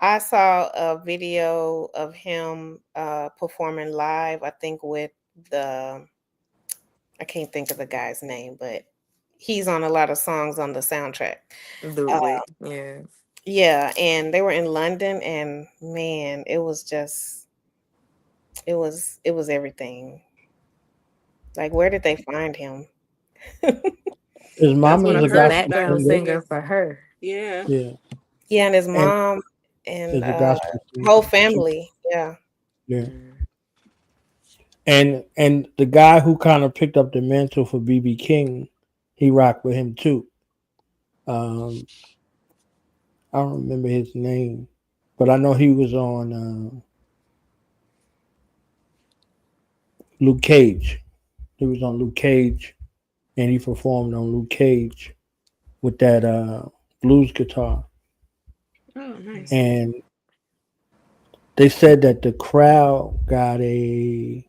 I saw a video of him performing live, I think with the I can't think of the guy's name, but he's on a lot of songs on the soundtrack. Uh, Ludwig. Yes. yeah, and they were in London, and man, it was everything. Like, where did they find him? His That's mom what He is I've a was a heard. gospel That background singer. he singer was. for her. Yeah. Yeah, Yeah, and his and mom and is a gospel singer. whole family. Yeah. Yeah. Mm. And the guy who kind of picked up the mantle for BB King, he rocked with him too. Um, I don't remember his name, but I know he was on Luke Cage. He was on Luke Cage, and he performed on Luke Cage with that blues guitar. Oh, nice. And they said that the crowd got a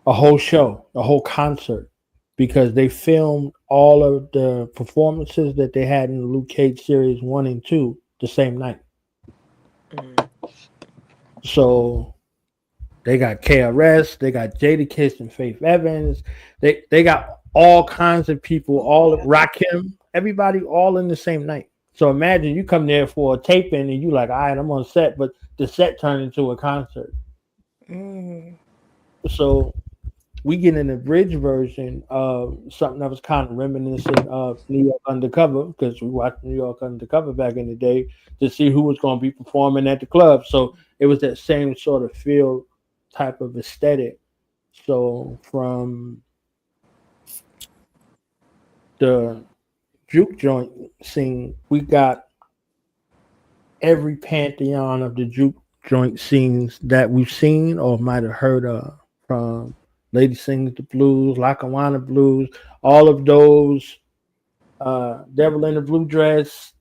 whole show, a whole concert, because they filmed all of the performances that they had in the Luke Cage series 1 and 2 the same night. Mm. So they got KRS, they got Jadakiss and Faith Evans, they got all kinds of people, all Rakim, everybody all in the same night. So imagine you come there for a taping and you like, all right, I'm on set, but the set turned into a concert. Mm. So we get an abridged version of something that was kind of reminiscent of New York Undercover because we watched New York Undercover back in the day to see who was going to be performing at the club. So it was that same sort of feel type of aesthetic. So from the juke joint scene, we got every pantheon of the juke joint scenes that we've seen or might have heard of, from Lady Sings the Blues, Lackawanna Blues, all of those, Devil in the Blue Dress,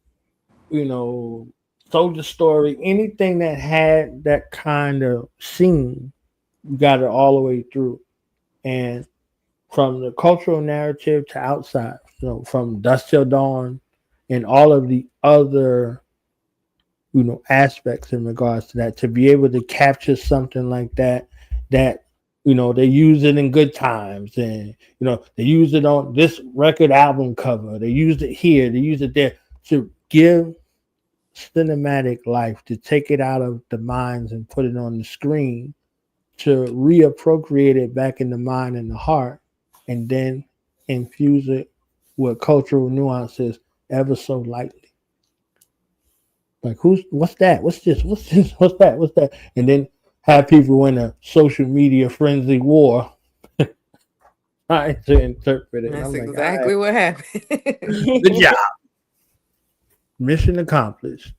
you know, Soldier Story, anything that had that kind of scene, you got it all the way through. And from the cultural narrative to outside, from Dust Till Dawn and all of the other, aspects in regards to that, to be able to capture something like that, they use it in Good Times, and, they use it on this record album cover. They used it here, they use it there to give cinematic life, to take it out of the minds and put it on the screen, to reappropriate it back in the mind and the heart, and then infuse it with cultural nuances ever so lightly. Like, what's that? What's this? What's this? What's that? What's that? And then have people in a social media frenzy war trying to interpret it. And That's I'm like, all right, exactly what happened. good job. Mission accomplished.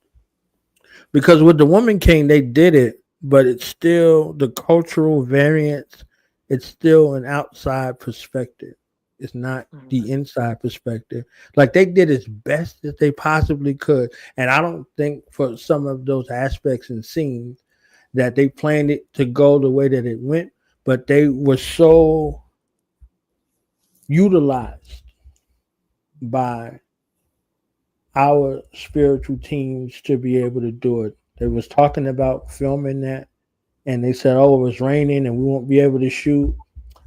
Because with the Woman King, they did it, but it's still the cultural variance. It's still an outside perspective. It's not the inside perspective. Like, they did as best as they possibly could, and I don't think for some of those aspects and scenes that they planned it to go the way that it went, but they were so utilized by our spiritual teams to be able to do it. They was talking about filming that, and they said, "Oh, it was raining, and we won't be able to shoot."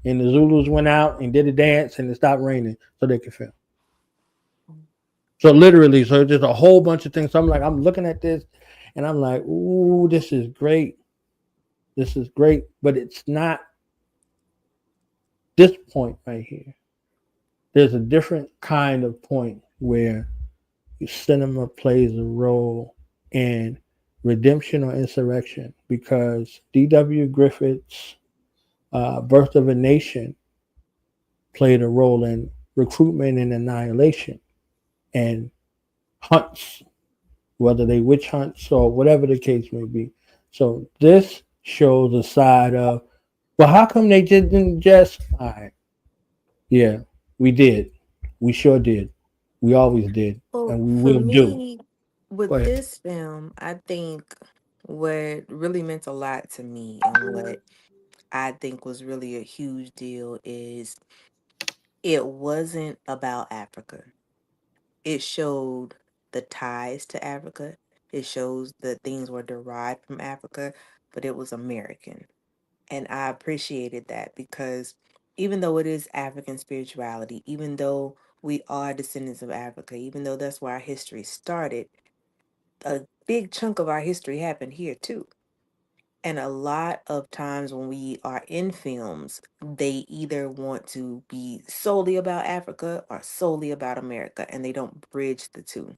And the Zulus went out and did a dance, and it stopped raining, so they could film. So literally, so there's a whole bunch of things. So I'm looking at this, and I'm like, "Ooh, this is great. This is great," but it's not this point right here. There's a different kind of point where cinema plays a role in redemption or insurrection, because D.W. Griffith's Birth of a Nation played a role in recruitment and annihilation and hunts, whether they witch hunts or whatever the case may be. So this shows a side of, well, how come they didn't just, all right, yeah, we did. We sure did. We always did. Well, And we for will do. me, Go with ahead. this film, I think what really meant a lot to me and what I think was really a huge deal is it wasn't about Africa. It showed the ties to Africa. It shows that things were derived from Africa, but it was American. And I appreciated that because even though it is African spirituality, even though we are descendants of Africa, even though that's where our history started, a big chunk of our history happened here too. And a lot of times when we are in films, they either want to be solely about Africa or solely about America, and they don't bridge the two.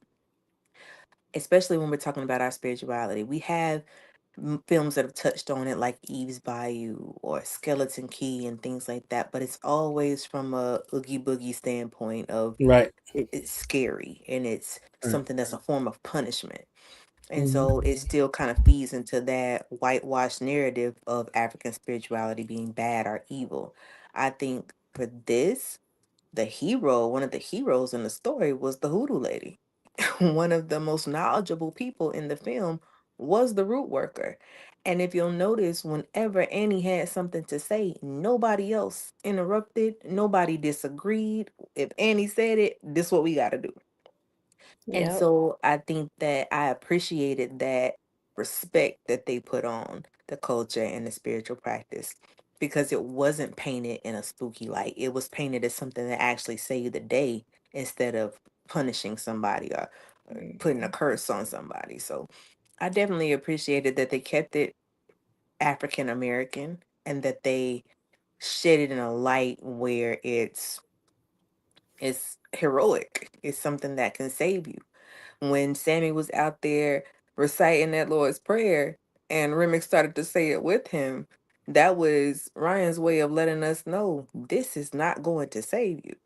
Especially when we're talking about our spirituality. We have films that have touched on it, like Eve's Bayou or Skeleton Key and things like that, but it's always from a Oogie Boogie standpoint of Right. it's scary and it's Right. something that's a form of punishment. And Mhm. so it still kind of feeds into that whitewashed narrative of African spirituality being bad or evil. I think for this, one of the heroes in the story was the hoodoo lady. One of the most knowledgeable people in the film was the root worker. And if you'll notice, whenever Annie had something to say, nobody else interrupted, nobody disagreed. If Annie said it, this is what we got to do. And Yep. so I think that I appreciated that respect that they put on the culture and the spiritual practice because it wasn't painted in a spooky light. It was painted as something that actually saved the day instead of punishing somebody or putting a curse on somebody. So I definitely appreciated that they kept it African American and that they shed it in a light where it's heroic. It's something that can save you when Sammy was out there reciting that Lord's Prayer and Remick started to say it with him, that was Ryan's way of letting us know this is not going to save you.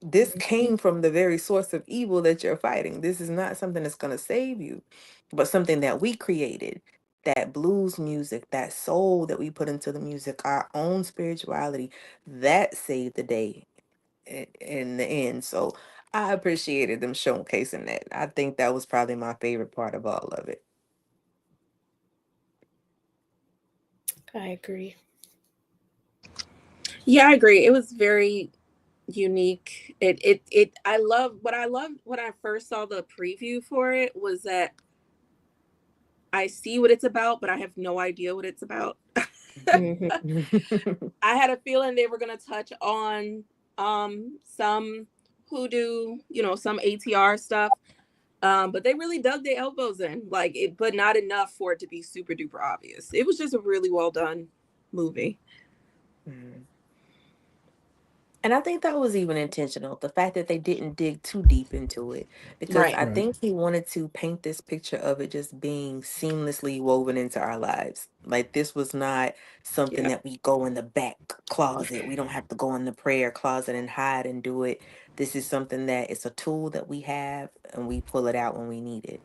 This came from the very source of evil that you're fighting. This is not something that's going to save you, but something that we created. That blues music, that soul that we put into the music, our own spirituality, that saved the day in the end. So I appreciated them showcasing that. I think that was probably my favorite part of all of it. I agree. Yeah, I agree. It was very unique. I love what I loved when I first saw the preview for it was that I see what it's about, but I have no idea what it's about. Hmm. I had a feeling they were gonna touch on some hoodoo, some ATR stuff. But they really dug their elbows in, like it, but not enough for it to be super duper obvious. It was just a really well done movie. Mhm. And I think that was even intentional. The fact that they didn't dig too deep into it, because Right. I Right. think he wanted to paint this picture of it just being seamlessly woven into our lives. Like this was not something Yeah. that we go in the back closet. We don't have to go in the prayer closet and hide and do it. This is something that it's a tool that we have and we pull it out when we need it.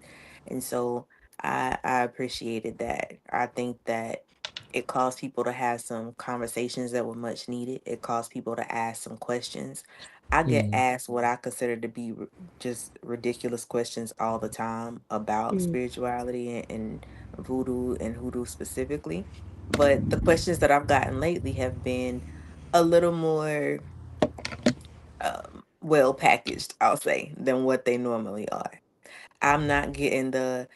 And so I appreciated that. I think that it caused people to have some conversations that were much needed. It caused people to ask some questions. I get Mm. asked what I consider to be just ridiculous questions all the time about Mm. spirituality and voodoo and hoodoo specifically. But the questions that I've gotten lately have been a little more well packaged, I'll say, than what they normally are. I'm not getting the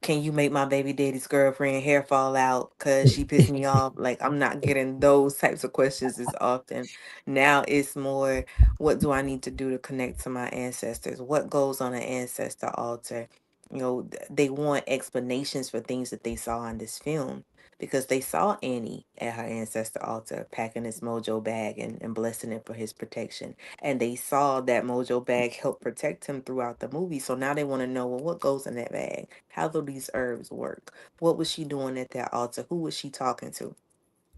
can you make my baby daddy's girlfriend hair fall out because she pissed me off? Like, I'm not getting those types of questions as often. Now it's more, what do I need to do to connect to my ancestors? What goes on an ancestor altar? They want explanations for things that they saw in this film because they saw Annie at her ancestor altar packing his mojo bag and blessing it for his protection. And they saw that mojo bag help protect him throughout the movie. So now they want to know, well, what goes in that bag? How do these herbs work? What was she doing at that altar? Who was she talking to?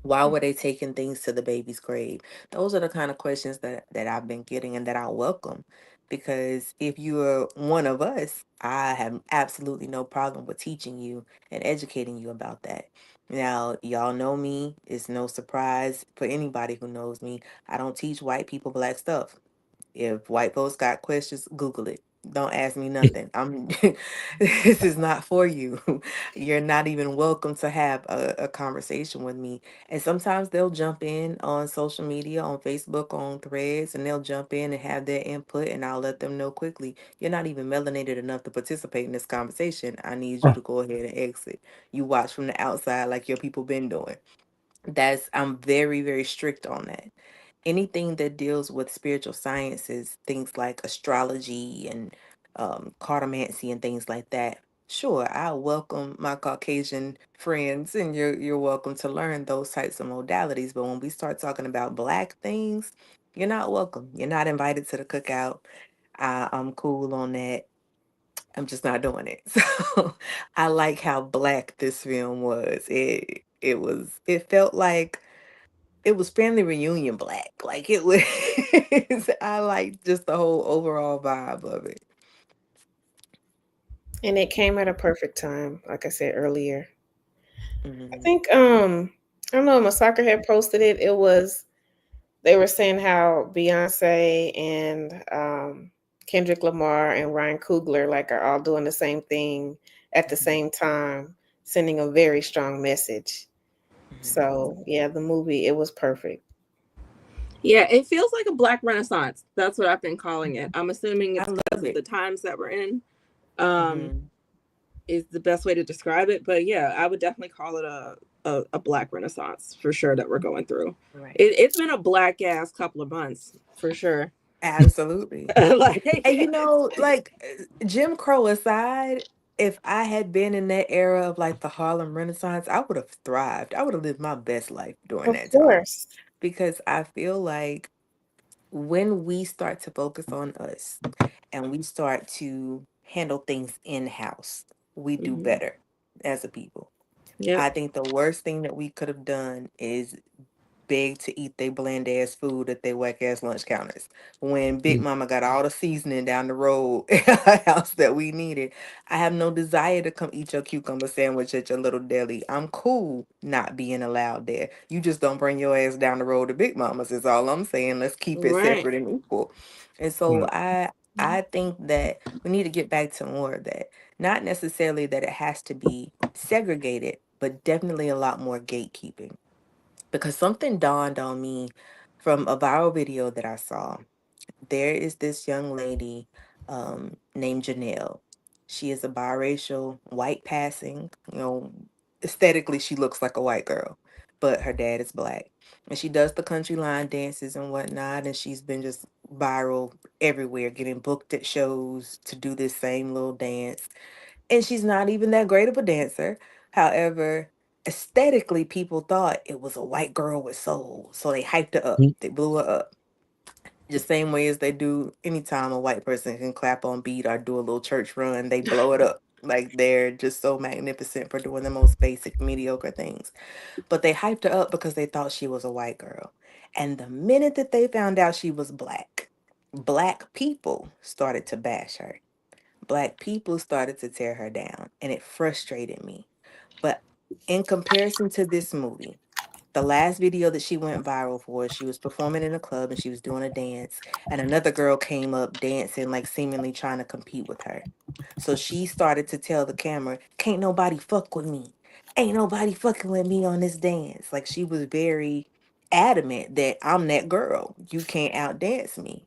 Why were they taking things to the baby's grave? Those are the kind of questions that I've been getting and that I welcome. Because if you're one of us, I have absolutely no problem with teaching you and educating you about that. Now, y'all know me. It's no surprise for anybody who knows me. I don't teach white people black stuff. If white folks got questions, Google it. Don't ask me nothing. I'm this is not for you. You're not even welcome to have a conversation with me. And sometimes they'll jump in on social media, on Facebook, on threads, and they'll jump in and have their input, and I'll let them know quickly. You're not even melanated enough to participate in this conversation. I need you to go ahead and exit. You watch from the outside like your people been doing. I'm very, very strict on that. Anything that deals with spiritual sciences, things like astrology and cartomancy and things like that. Sure, I welcome my Caucasian friends, and you're welcome to learn those types of modalities. But when we start talking about black things, you're not welcome. You're not invited to the cookout. I'm cool on that. I'm just not doing it. So I like how black this film was. It felt like it was family reunion black. Like it was I like just the whole overall vibe of it. And it came at a perfect time, like I said earlier. I Hmm. think I don't know, Masaka had posted it. It was they were saying how Beyonce and Kendrick Lamar and Ryan Coogler like are all doing the same thing at the Hmm. same time, sending a very strong message. Hmm. So yeah, the movie it was perfect. Yeah, it feels like a black renaissance. That's what I've been calling it. I'm assuming I it's because love of it. the times that we're in. Um, Hmm. is the best way to describe it. But yeah, I would definitely call it a black renaissance for sure that we're going through. Right. It's been a black ass couple of months for sure. Absolutely. Like And like Jim Crow aside, if I had been in that era of like the Harlem Renaissance, I would have thrived. I would have lived my best life during Of that time. course. Because I feel like when we start to focus on us and we start to handle things in house, we do Mhm. better as a people. Yep. I think the worst thing that we could have done is beg to eat they bland ass food at their whack ass lunch counters. When Big Mm. Mama got all the seasoning down the road at our house that we needed, I have no desire to come eat your cucumber sandwich at your little deli. I'm cool not being allowed there. You just don't bring your ass down the road to Big Mama's is all I'm saying. Let's keep it Right. separate and equal. And so Right. I think that we need to get back to more of that. Not necessarily that it has to be segregated, but definitely a lot more gatekeeping. Because something dawned on me from a viral video that I saw. There is this young lady named Janelle. She is a biracial, white passing, aesthetically, she looks like a white girl, but her dad is black. And she does the country line dances and whatnot. And she's been just viral everywhere, getting booked at shows to do this same little dance. And she's not even that great of a dancer. However, aesthetically, people thought it was a white girl with soul. So they hyped her up, Mm. they blew her up. The same way as they do anytime a white person can clap on beat or do a little church run, they blow it up. Like they're just so magnificent for doing the most basic, mediocre things. But they hyped her up because they thought she was a white girl. And the minute that they found out she was black, black people started to bash her. Black people started to tear her down. And it frustrated me. But in comparison to this movie, the last video that she went viral for, she was performing in a club and she was doing a dance, and another girl came up dancing, like seemingly trying to compete with her. So she started to tell the camera, "Can't nobody fuck with me. Ain't nobody fucking with me on this dance." Like she was very adamant that I'm that girl. You can't outdance me.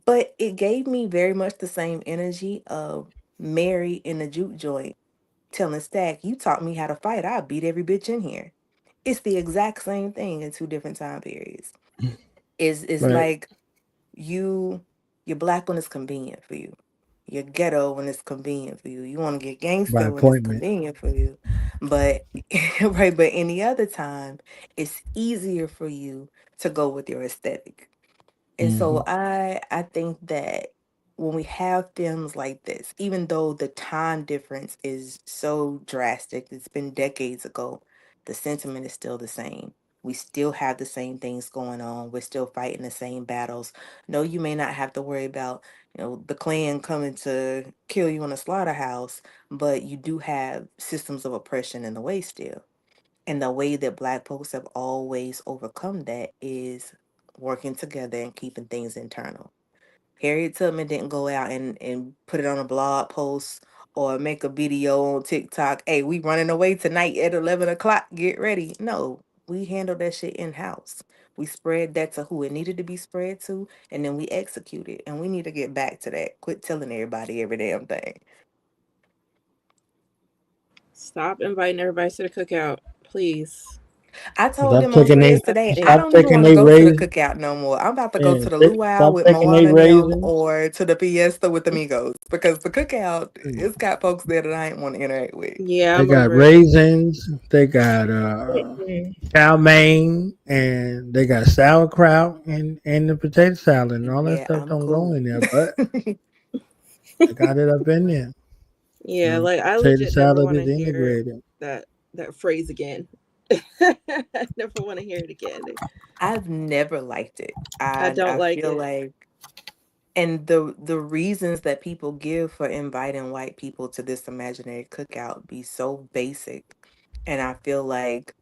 But it gave me very much the same energy of Mary in the juke joint telling Stack, "You taught me how to fight. I beat every bitch in here." It's the exact same thing in two different time periods. It's Right. like you you're black when it's convenient for you. You're ghetto when it's convenient for you. You want to get By gangster when it's appointment. convenient for you. But right, but any other time, it's easier for you to go with your aesthetic. And Hmm. so I think that when we have films like this, even though the time difference is so drastic, it's been decades ago, the sentiment is still the same. We still have the same things going on. We're still fighting the same battles. No, you may not have to worry about, the Klan coming to kill you in a slaughterhouse, but you do have systems of oppression in the way still. And the way that Black folks have always overcome that is working together and keeping things internal. Harriet Tubman didn't go out and put it on a blog post or make a video on TikTok. Hey, we running away tonight at 11 o'clock. Get ready. No, we handled that shit in house. We spread that to who it needed to be spread to, and then we executed. And we need to get back to that. Quit telling everybody every damn thing. Stop inviting everybody to the cookout, please. I told Stop them on taking they threads today, I stop don't even taking want to they go to the raisins. cookout no more. I'm about to go Yeah, to the luau stop with taking they Moana and them raisins. or to the fiesta with the Migos because the cookout, it's got folks there that I ain't want to interact with. Yeah, They I'm got over it. raisins. They got Mm-mm. chow mein, and they got sauerkraut and the potato salad, and all that Yeah, stuff I'm don't go cool. in there, but I got it up in there. Yeah, The like I potato legit never salad want is to hear integrated. that phrase again. I never want to hear it again. I've never liked it. I don't I like feel it. like, and the reasons that people give for inviting white people to this imaginary cookout be so basic. And I feel like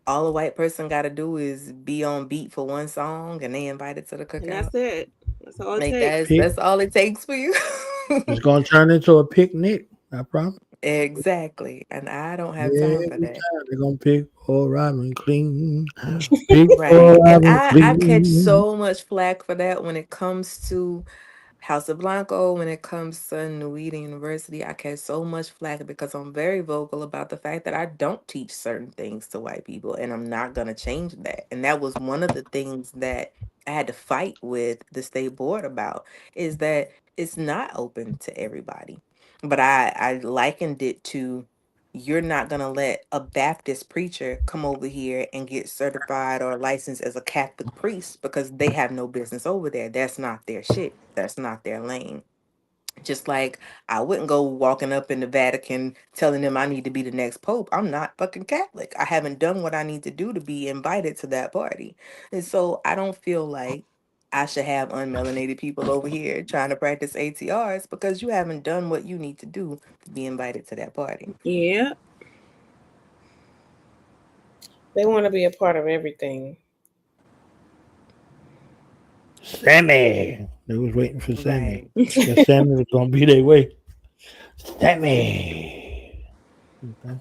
all a white person got to do is be on beat for one song and they invited to the And cookout. that's it. That's all it Like takes. Pic- that's all it takes for you. It's gonna turn into a picnic. I promise. Exactly. And I don't have time for Every that. time they're gonna pick for Robin clean. Pick for Right. And Robin I catch clean. so much flack for that when it comes to House of Blanco, when it comes to New Eden University. I catch so much flack because I'm very vocal about the fact that I don't teach certain things to white people and I'm not going to change that. And that was one of the things that I had to fight with the state board about is that it's not open to everybody. But I likened it to, you're not going to let a Baptist preacher come over here and get certified or licensed as a Catholic priest because they have no business over there. That's not their shit. That's not their lane. Just like I wouldn't go walking up in the Vatican telling them I need to be the next pope. I'm not fucking Catholic. I haven't done what I need to do to be invited to that party. And so I don't feel like I should have unmelanated people over here trying to practice ATRs because you haven't done what you need to do to be invited to that party. Yeah. They want to be a part of everything. Sammy. They was waiting for Sammy. Right. Because Sammy was gonna be their way. Sammy. Okay.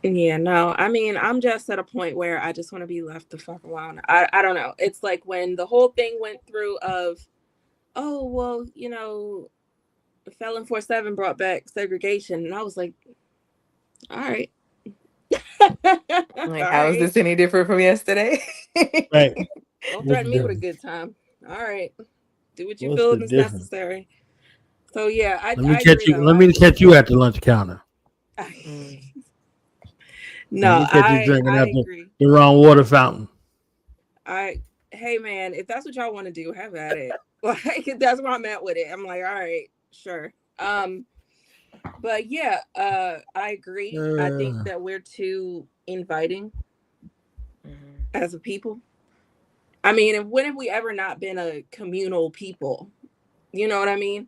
Yeah, no. I mean, I'm just at a point where I just want to be left the fuck alone. I don't know. It's like when the whole thing went through of, oh, well, Felon 47 brought back segregation. And I was like, all right. All Like, how is right. this any different from yesterday? Right. Don't What's threaten the me with a difference? good time. All right. Do what you What's feel the is difference? necessary. So, yeah, Let me I catch agree, you. though. Let me catch you at the lunch counter. Mm. Let No, me catch you drinking I at agree. the wrong water fountain. Hey, man, if that's what y'all want to do, have at it. Like, that's where I'm at with it. I'm like, all right, sure. But yeah, I agree. I think Uh, that we're too inviting Mhm. as a people. I mean, and when have we ever not been a communal people? You know what I mean?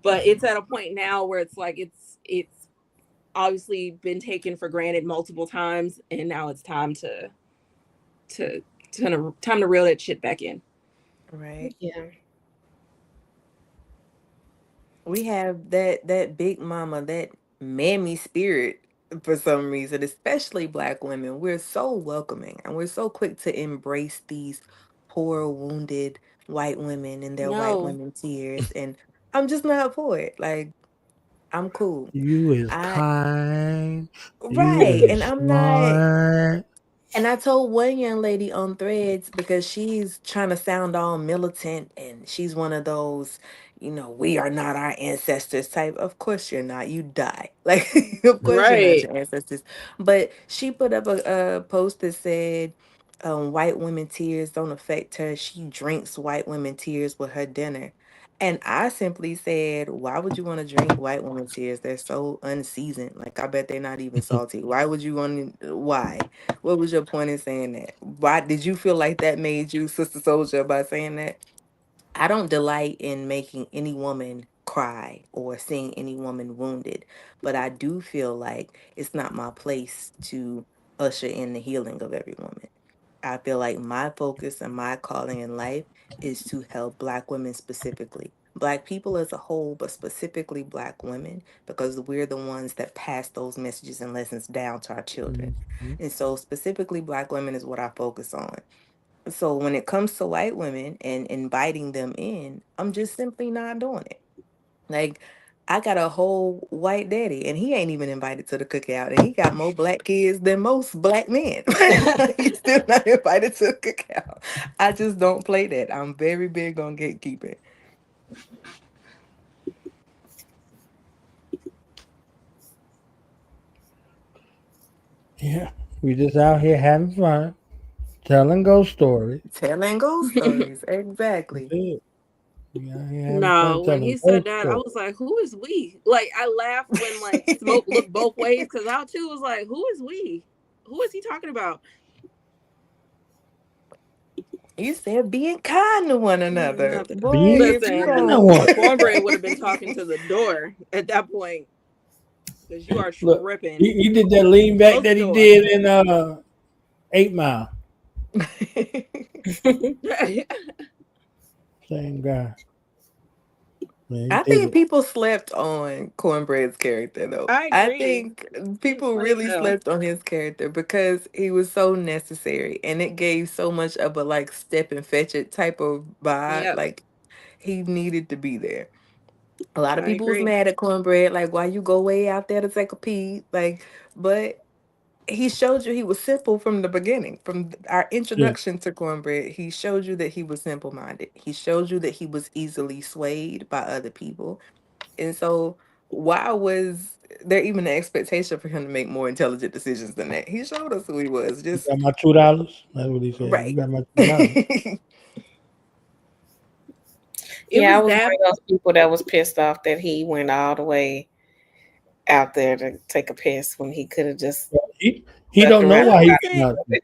But it's at a point now where it's like it's obviously been taken for granted multiple times, and now it's time to time to reel that shit back in. Right. Yeah. We have that big mama, that mammy spirit for some reason, especially black women. We're so welcoming and we're so quick to embrace these poor wounded white women and their white No, women tears. And I'm just not for it. Like, I'm cool. you is I kind. You right. is And I'm not. smart. And I told one young lady on Threads because she's trying to sound all militant and she's one of those, we are not our ancestors type. Of course you're not. You die. Like, of course you're not right, your ancestors. But she put up a post that said, white women tears don't affect her. She drinks white women tears with her dinner. And I simply said, why would you want to drink white women tears? They're so unseasoned. Like, I bet they're not even salty. Why would you want to? Why? What was your point in saying that? Why did you feel like that made you Sister Soldier by saying that? I don't delight in making any woman cry or seeing any woman wounded, but I do feel like it's not my place to usher in the healing of every woman. I feel like my focus and my calling in life is to help Black women specifically. Black people as a whole, but specifically Black women, because we're the ones that pass those messages and lessons down to our children. Mhm. And so, specifically, Black women is what I focus on. So, when it comes to white women and inviting them in, I'm just simply not doing it. Like, I got a whole white daddy, and he ain't even invited to the cookout, and he got more black kids than most black men. He's still not invited to the cookout. I just don't play that. I'm very big on gatekeeping. Yeah. We just out here having fun, telling ghost stories. Telling ghost stories, That's exactly. it. We out here having fun no. When telling he said ghost that, I stories. was like, "Who is we?" Like, I laughed when like Smoke looked both ways because I too was like, "Who is we? Who is he talking about?" You said being kind to one another. Nothing. Boy, Being if you kind Listen, of don't. one. Cornbread would have been talking to the door at that point because you are Look, tripping. he did that lean back Close the that he door. did in 8 Mile. Same guy. Man, he I did think it. people slept on Cornbread's character, though. I I agree. think He was people funny as really hell. slept on his character because he was so necessary and it gave so much of a like step and fetch it type of vibe. Yep, Like he needed to be there. A lot of I people was agree. mad at Cornbread, like, why you go way out there to take a pee? Like, but he showed you he was simple from the beginning. From our Yeah. introduction to Cornbread, he showed you that he was simple minded. He showed you that he was easily swayed by other people. And so why was there even an expectation for him to make more intelligent decisions than that? He showed us who he was. You Just got my $2. That's what he said. You right. got my $2. It Yeah, I was was one that. of those people that was pissed off that he went all the way out there to take a piss when he could have just He left don't know around I why would he say. went out there.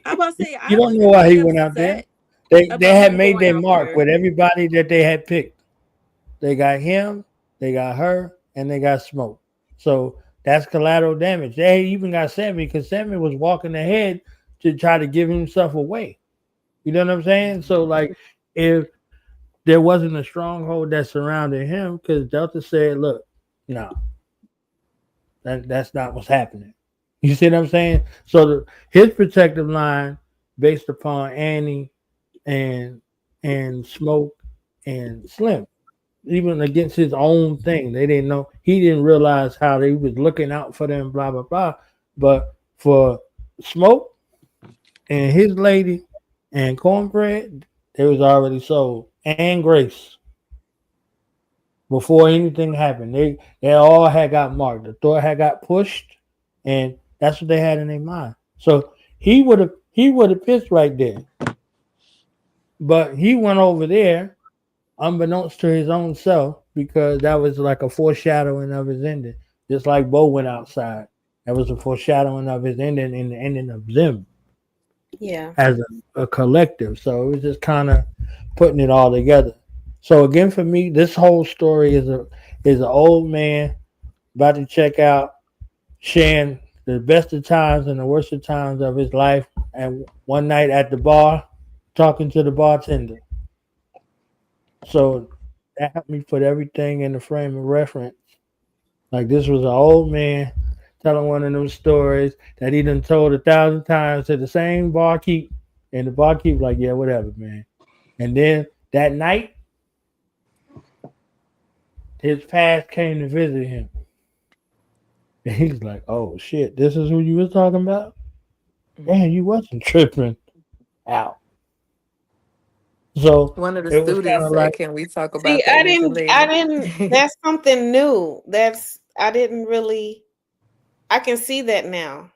I about to say He I don't was know why he really went out there. upset They about had him made going their out mark there. with everybody that they had picked. They got him, they got her, and they got Smoke. So that's collateral damage. They even got Sammy because Sammy was walking ahead to try to give himself away. You know what I'm saying? So like, if there wasn't a stronghold that surrounded him, because Delta said, "Look, no, that's not what's happening." You see what I'm saying? So his protective line, based upon Annie and Smoke and Slim, even against his own thing. They didn't know. He didn't realize how they was looking out for them. Blah blah blah. But for Smoke and his lady and Cornbread, they was already sold. And Grace, before anything happened, they all had got marked. The door had got pushed, and that's what they had in their mind. So he would have pissed right there. But he went over there unbeknownst to his own self, because that was like a foreshadowing of his ending. Just like Bo went outside, that was a foreshadowing of his ending and the ending of them Yeah. as a collective. So it was just kind of putting it all together. So again, for me, this whole story is an old man about to check out, sharing the best of times and the worst of times of his life. And one night at the bar, talking to the bartender. So that helped me put everything in the frame of reference. Like this was an old man telling one of those stories that he done told 1,000 times to the same barkeep, and the barkeep like, yeah, whatever, man. And then that night, his past came to visit him, and he's like, oh shit, this is who you was talking about. Man, you wasn't tripping out. So One of the it was kind students of said, like, "Can we talk See, about that with you I later?" didn't that's something new. That's I didn't really I can see that now.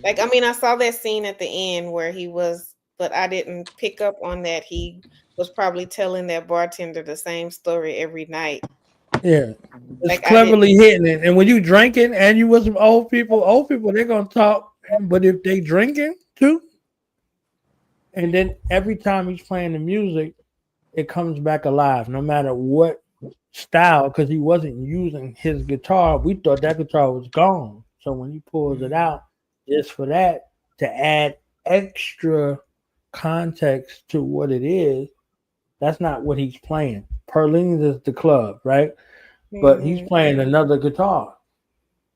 Like, I Mm. mean, I saw that scene at the end where he was, but I didn't pick up on that he was probably telling that bartender the same story every night. yeah, it's Like I cleverly didn't. hitting it. And when you drinking and you with some old people, they're gonna talk. But if they drinking too, and then every time he's playing the music, it comes back alive, no matter what style, because he wasn't using his guitar. We thought that guitar was gone. So when he pulls it Mm. out, just for that, to add extra context to what it is, that's not what he's playing. Perlene's is the club, right? But he's Mhm. playing another guitar.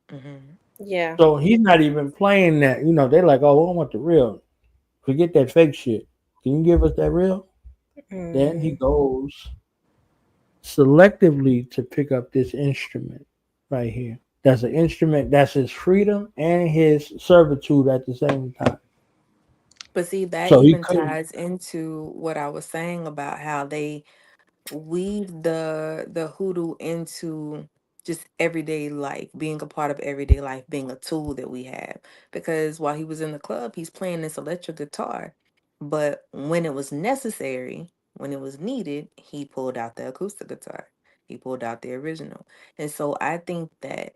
Mhm. Yeah. So he's not even playing that. They're like, oh, I want the real. Forget that fake shit. Can you give us that real? Then he Mhm. goes selectively to pick up this instrument right here. That's an instrument that's his freedom and his servitude at the same time. But see, that So he even couldn't. ties into what I was saying about how they weave the hoodoo into just everyday life, being a part of everyday life, being a tool that we have. Because while he was in the club, he's playing this electric guitar. But when it was necessary, when it was needed, he pulled out the acoustic guitar. He pulled out the original. And so I think that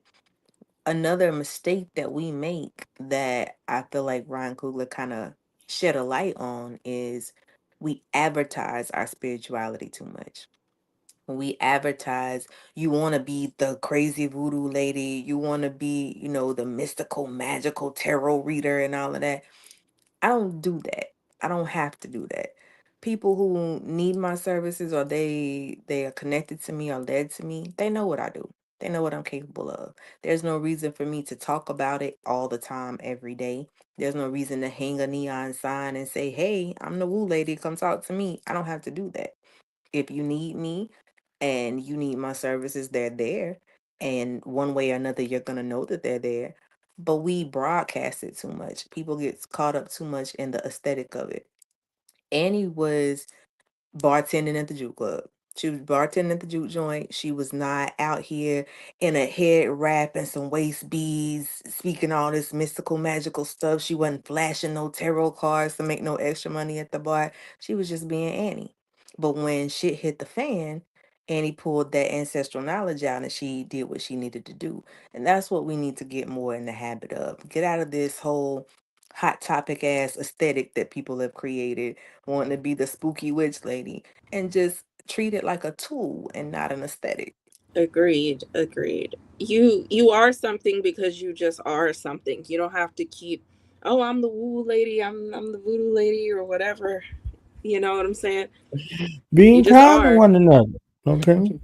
another mistake that we make that I feel like Ryan Coogler kind of shed a light on is we advertise our spirituality too much. When we advertise, you want to be the crazy voodoo lady, you want to be, the mystical, magical tarot reader and all of that. I don't do that. I don't have to do that. People who need my services or they are connected to me or led to me, they know what I do. They know what I'm capable of. There's no reason for me to talk about it all the time every day. There's no reason to hang a neon sign and say, "Hey, I'm the woo lady, come talk to me." I don't have to do that. If you need me and you need my services, they're there. And one way or another, you're going to know that they're there. But we broadcast it too much. People get caught up too much in the aesthetic of it. Annie was bartending at the juke club. She was bartending at the juke joint. She was not out here in a head wrap and some waist beads, speaking all this mystical, magical stuff. She wasn't flashing no tarot cards to make no extra money at the bar. She was just being Annie. But when shit hit the fan, Annie pulled that ancestral knowledge out and she did what she needed to do. And that's what we need to get more in the habit of. Get out of this whole hot topic ass aesthetic that people have created, wanting to be the spooky witch lady, and just treat it like a tool and not an aesthetic. Agreed. Agreed. You are something because you just are something. You don't have to keep, oh, I'm the woo lady, I'm the voodoo lady or whatever. You know what I'm saying? You Being just kind to are. one another. Okay.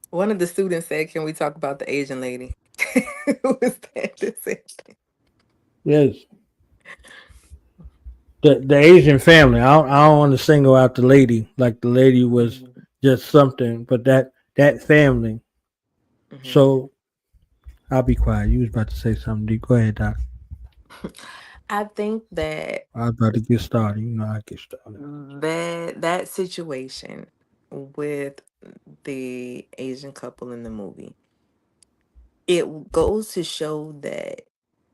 One of the students said, "Can we talk about the Asian lady?" Who was that that said that? Yes. The Asian family. I don't want to single out the lady like the lady was Mhm, just something, but that family. mhm. So I'll be quiet. You was about to say something. D. Go ahead, Doc. I think that I was about to get started. You know I get started. that situation with the Asian couple in the movie, it goes to show that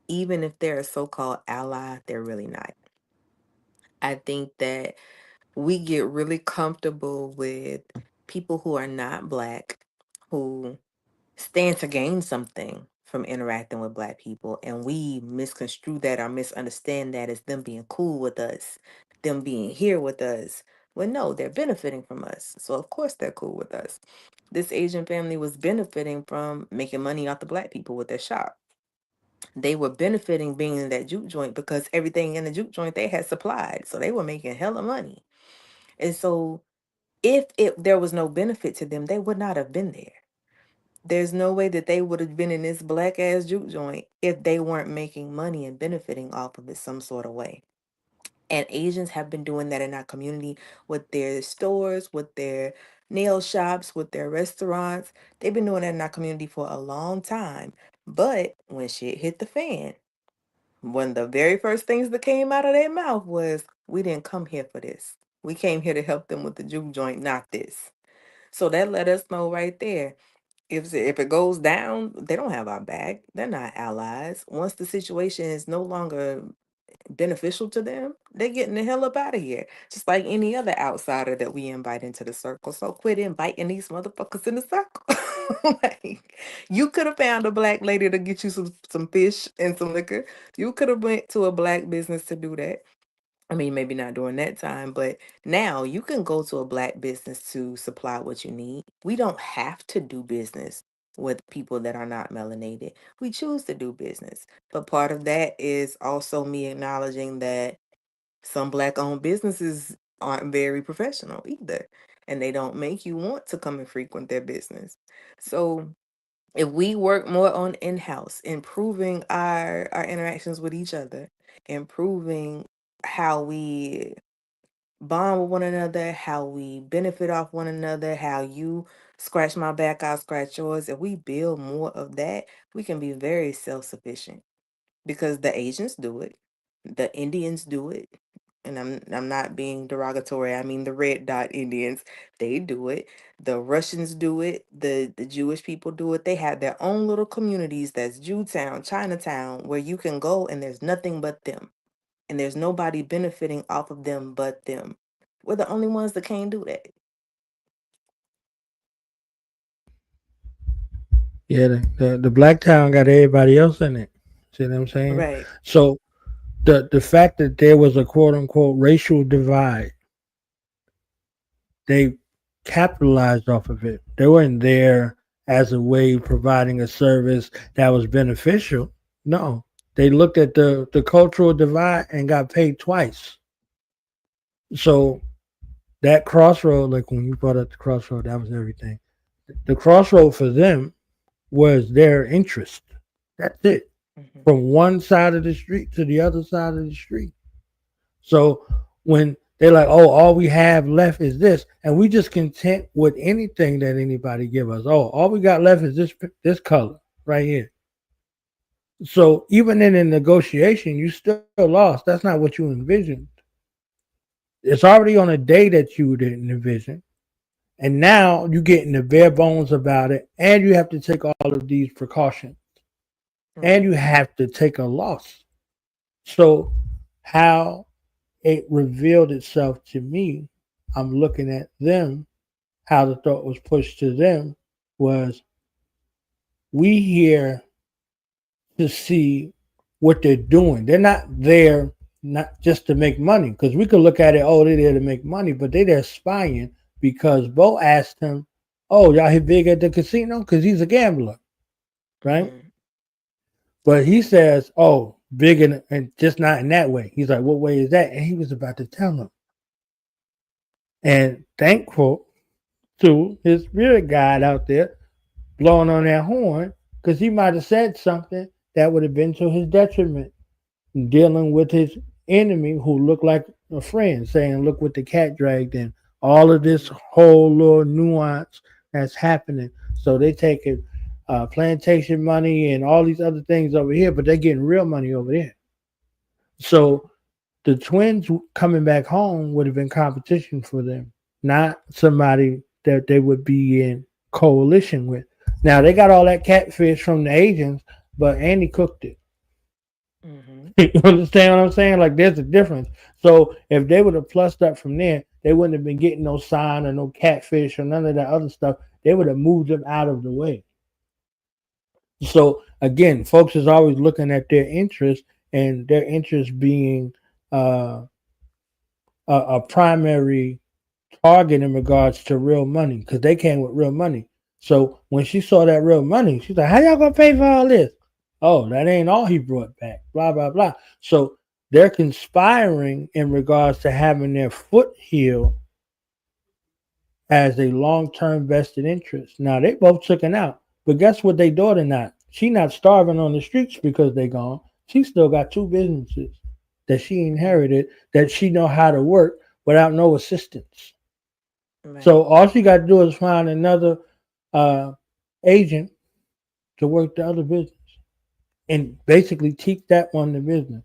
even if they're a so-called ally, they're really not. I think that we get really comfortable with people who are not black, who stand to gain something from interacting with black people, and we misconstrue that or misunderstand that as them being cool with us, them being here with us. Well, no, they're benefiting from us, so of course they're cool with us. This Asian family was benefiting from making money off the black people with their shop. They were benefiting being in that juke joint because everything in the juke joint they had supplied, so they were making hella money. And so if there was no benefit to them, they would not have been there. There's no way that they would have been in this black ass juke joint if they weren't making money and benefiting off of it some sort of way. And Asians have been doing that in our community with their stores, with their nail shops, with their restaurants. They've been doing that in our community for a long time. But when shit hit the fan, one of the very first things that came out of their mouth was, "We didn't come here for this. We came here to help them with the juke joint, not this." So that let us know right there. If it goes down, they don't have our back. They're not allies. Once the situation is no longer beneficial to them, they're getting the hell up out of here. Just like any other outsider that we invite into the circle. So quit inviting these motherfuckers in the circle. Like, you could have found a black lady to get you some fish and some liquor. You could have went to a black business to do that. I mean, maybe not during that time, but now you can go to a black business to supply what you need. We don't have to do business with people that are not melanated. We choose to do business. But part of that is also me acknowledging that some black owned businesses aren't very professional either. And they don't make you want to come and frequent their business. So if we work more on in-house, improving our interactions with each other, improving how we bond with one another, how we benefit off one another, how you scratch my back, I'll scratch yours. If we build more of that, we can be very self-sufficient because the Asians do it, the Indians do it. And I'm not being derogatory. I mean the red dot Indians, they do it. The Russians do it. The Jewish people do it. They have their own little communities that's Jewtown, Chinatown, where you can go and there's nothing but them. And there's nobody benefiting off of them but them. We're the only ones that can't do that. Yeah, the black town got everybody else in it. See what I'm saying? Right. So the fact that there was a quote unquote racial divide, they capitalized off of it. They weren't there as a way of providing a service that was beneficial. No. They looked at the cultural divide and got paid twice. So that crossroad, like when you brought up the crossroad, that was everything. The crossroad for them was their interest. That's it. Hmm. From one side of the street to the other side of the street. So when they're like, "Oh, all we have left is this," and we just content with anything that anybody give us. Oh, all we got left is this color right here. So even in a negotiation, you still lost. That's not what you envisioned. it's already on a day that you didn't envision. And now you get in the bare bones about it, and you have to take all of these precautions, and you Mhm. have to take a loss. So, how it revealed itself to me, I'm looking at them, how the thought was pushed to them was we here to see what they're doing. They're not there not just to make money, because we could look at it, oh, they're there to make money, but they're there spying because Bo asked him, oh, y'all hit big at the casino? Because he's a gambler, right? Mhm. But he says, oh, big and just not in that way. He's like, what way is that? And he was about to tell him. And thankful to his spirit guide out there blowing on that horn, because he might have said something that would have been to his detriment, dealing with his enemy who looked like a friend, saying, look what the cat dragged in. All of this Mhm. whole little nuance that's happening. So they taking plantation money and all these other things over here, but they're getting real money over there. So the twins coming back home would have been competition for them, not somebody that they would be in coalition with. Now they got all that catfish from the agents, but Andy cooked it. Mhm. You understand what I'm saying? Like there's a difference. So if they would have plussed up from there, they wouldn't have been getting no sign or no catfish or none of that other stuff. They would have moved them out of the way. So again, folks is always looking at their interest, and their interest being uh, a primary target in regards to real money, because they came with real money. So when she saw that real money, she's like, "How y'all gonna pay for all this?" Oh, that ain't all he brought back. Blah blah blah. So they're conspiring in regards to having their foot healed as a long-term vested interest. Now they both checking out, but guess what? They daughter not. She not starving on the streets because they gone. She still got two businesses that she inherited that she know how to work without no assistance. So Right. all she got to do is find another uh, agent to work the other business and basically teach that one the business.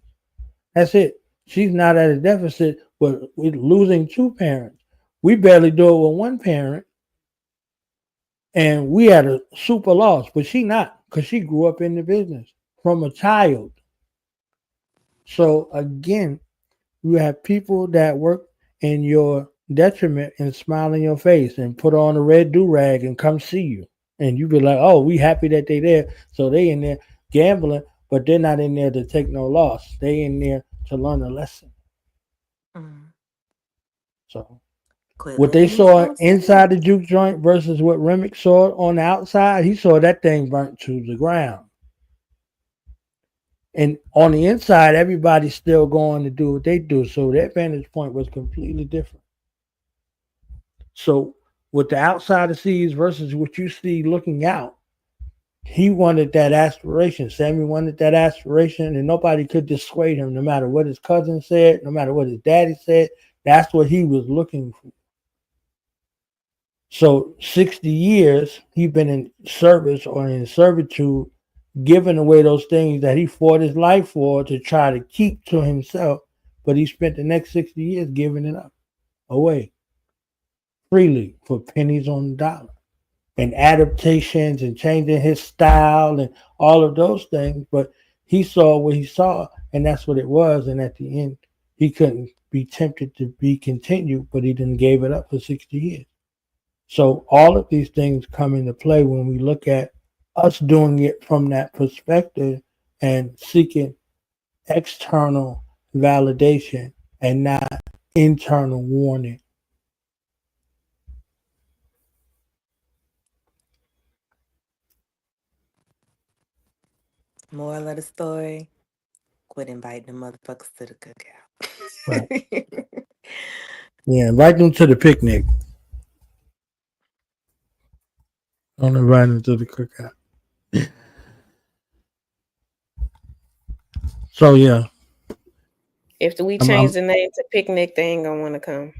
That's it. She's not at a deficit with losing two parents. We barely do it with one parent, and we had a super loss, but she not, because she grew up in the business from a child. So again, you have people that work in your detriment and smile in your face and put on a red do rag and come see you. And you be like, oh, we happy that they there. So they in there gambling, but they're not in there to take no loss. They in there to learn a lesson. Mhm. So Quit what they letting these saw folks in. inside the juke joint versus what Remick saw on the outside, he saw that thing burnt to the ground. And on the inside, everybody's still going to do what they do. So their vantage point was completely different. So what the outsider sees versus what you see looking out, he wanted that aspiration. Sammy wanted that aspiration, and nobody could dissuade him, no matter what his cousin said, no matter what his daddy said. That's what he was looking for. So 60 years he's been in service or in servitude, giving away those things that he fought his life for to try to keep to himself. But he spent the next 60 years giving it up away freely for pennies on the dollar, and adaptations and changing his style and all of those things. But he saw what he saw, and that's what it was. And at the end, he couldn't be tempted to be continued, but he didn't gave it up for 60 years. So all of these things come into play when we look at us doing it from that perspective and seeking external validation and not internal warning. Moral of the story: quit inviting the motherfuckers to the Right. cookout. Yeah, invite them to the picnic. Don't invite them to the cookout. So yeah, If we change I'm the name to picnic, they ain't gonna want to come.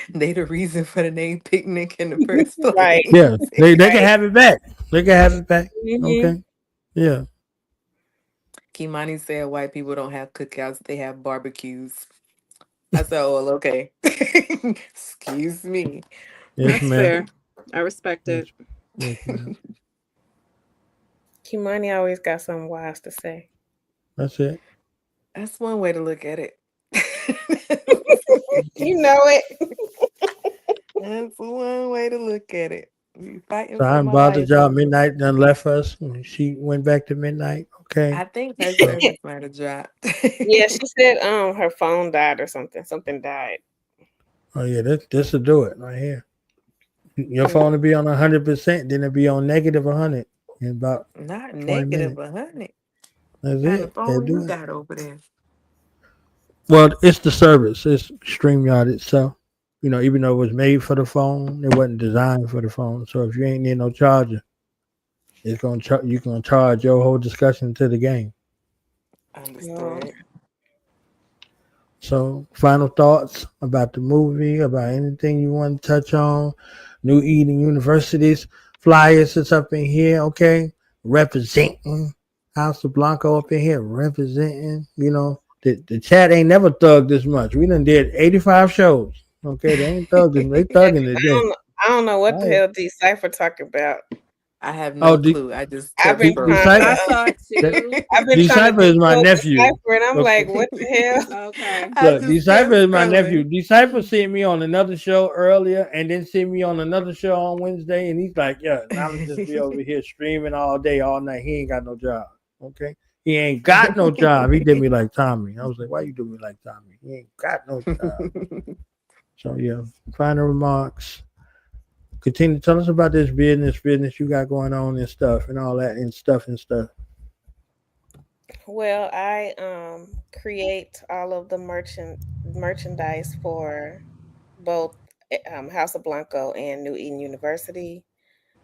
They the reason for the name picnic in the first Right, place. yeah. They can right. have it back. They can have it back. Hmm. Okay. Yeah. Kimani said white people don't have cookouts, they have barbecues. I said, oh, well, okay. Excuse me. Yes, That's ma'am. fair. I respect Yes, it. yes, ma'am. Kimani always got something wise to say. That's it. That's one way to look at it. You know it. That's one way to look at it. We fighting So I for ain't my bothered life y'all. over. Midnight done left us. And she went back to midnight. Okay. I think her So, service might have dropped. Yeah, she said her phone died or something. Something died. oh yeah, this will do it right here. Your Mm. phone will be on 100%, then it'll be on negative 100 in about Not 20 negative minutes. 100. That's Kind of it. They phone you do it. got over there. Well, it's the service. It's StreamYard itself. You know, even though it was made for the phone, it wasn't designed for the phone. So if you ain't need no charger, it's you gonna charge your whole discussion to the game. Oh, Understood. So, final thoughts about the movie, about anything you want to touch on. New Eden University's flyers is up in here, okay? Representing House of Blanco up in here, representing. You know, the chat ain't never thugged this much. We done did 85 shows. Okay, they ain't thugging. They yeah, thugging 'cause today. I don't know what All the right. hell Decipher talking about. I have Oh, no clue. I just I've kept been trying to scrolling. I Decipher. saw it too. I've been trying to Decipher is my decode nephew. Decipher, and I'm like, Okay. what the hell? Okay. I Look, just Decipher kept is my nephew. scrolling. Decipher seen me on another show earlier and then see me on another show on Wednesday. And he's like, yeah, now I'm just be over here streaming all day, all night. He ain't got no job. Okay. He ain't got no job. He did me like Tommy. I was like, why you do me like Tommy? He ain't got no job. So, yeah, final remarks. Continue. Tell us about this business you got going on and stuff and all that and stuff and stuff. Well, I create all of the merchandise for both House of Blanco and New Eden University.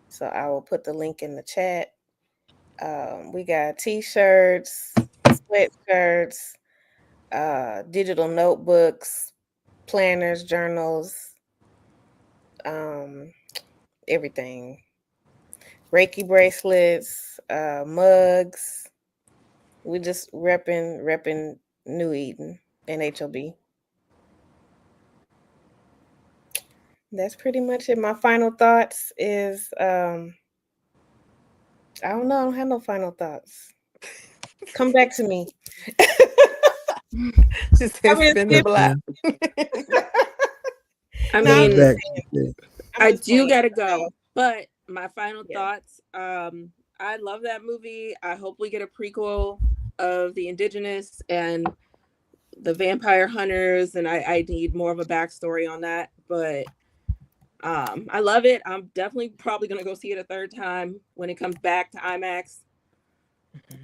So I will put the link in the chat. We got t-shirts, sweatshirts, digital notebooks, planners, journals, um, everything. Reiki bracelets, mugs. We just repping New Eden and HOB. That's pretty much it. My final thoughts is I don't know, I don't have no final thoughts. Come back to me. She said, I'm just spin the Yes, kidding. block. man. I No, I'm Coming just mean, back. saying. Yeah. I'm I just do playing. gotta go. But my final Yeah. thoughts, I love that movie. I hope we get a prequel of the indigenous and the vampire hunters, and I need more of a backstory on that. But I love it. I'm definitely probably gonna go see it a third time when it comes back to IMAX.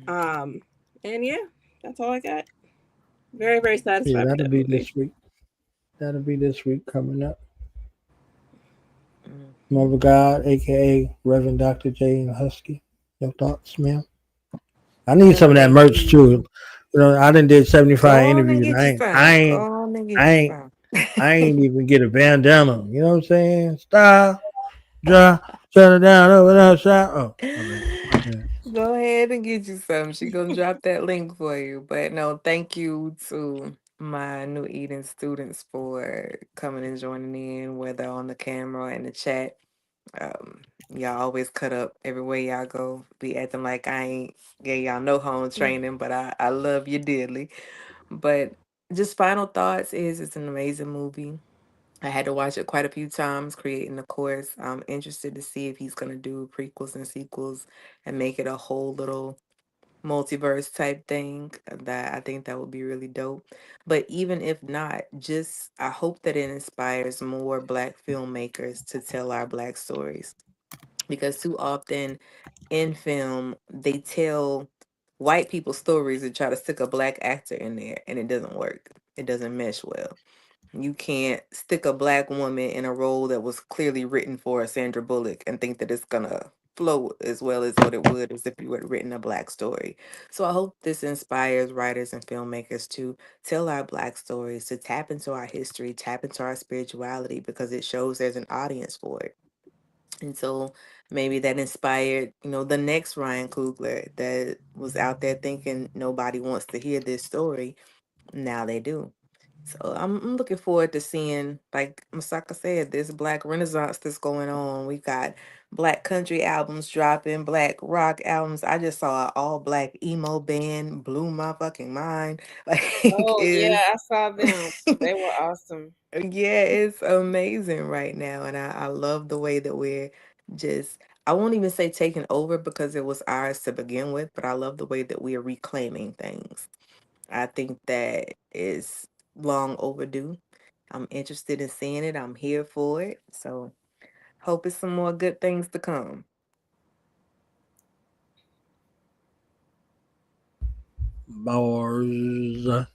Um, and yeah, that's all I got. Very, very Yeah, satisfied with that'll that be movie. this week. That'll be this week coming up. Mhm. Mother God, aka Reverend Dr. J and Husky. Your thoughts, ma'am? I need some of that Thank merch you. too. You know, I done did 75 Go on and interviews. get I you ain't, I some. Go ain't, on and I get you ain't, some. I ain't even get a bandana. You know what I'm saying? Style, dry, shut it down, over there, shot. Oh, my bad. Yeah. Go ahead and get you some. She gonna drop that link for you. But no, thank you to my New Eden students for coming and joining in, whether on the camera or in the chat. Y'all always cut up everywhere y'all go. Be acting like I ain't gave y'all no home training, but I love you dearly. But just final thoughts is it's an amazing movie. I had to watch it quite a few times creating the course. I'm interested to see if he's gonna do prequels and sequels and make it a whole little multiverse type thing. That I think that would be really dope. But even if not, just I hope that it inspires more black filmmakers to tell our black stories. Because too often in film they tell white people's stories and try to stick a black actor in there and it doesn't work. It doesn't mesh well. You can't stick a black woman in a role that was clearly written for Sandra Bullock and think that it's gonna flow as well as what it would as if you had written a black story. So I hope this inspires writers and filmmakers to tell our black stories, to tap into our history, tap into our spirituality because it shows there's an audience for it. And so maybe that inspired, the next Ryan Coogler that was out there thinking nobody wants to hear this story. Now they do. So I'm looking forward to seeing, like Masaka said, this Black Renaissance that's going on. We got Black country albums dropping, Black rock albums. I just saw an all Black emo band, blew my fucking mind. Like Oh yeah, is I saw them. They were awesome. yeah, it's amazing right now. And I love the way that we're just, I won't even say taking over because it was ours to begin with, but I love the way that we are reclaiming things. I think that is long overdue. I'm interested in seeing it. I'm here for it. So hope it's some more good things to come. Bars. I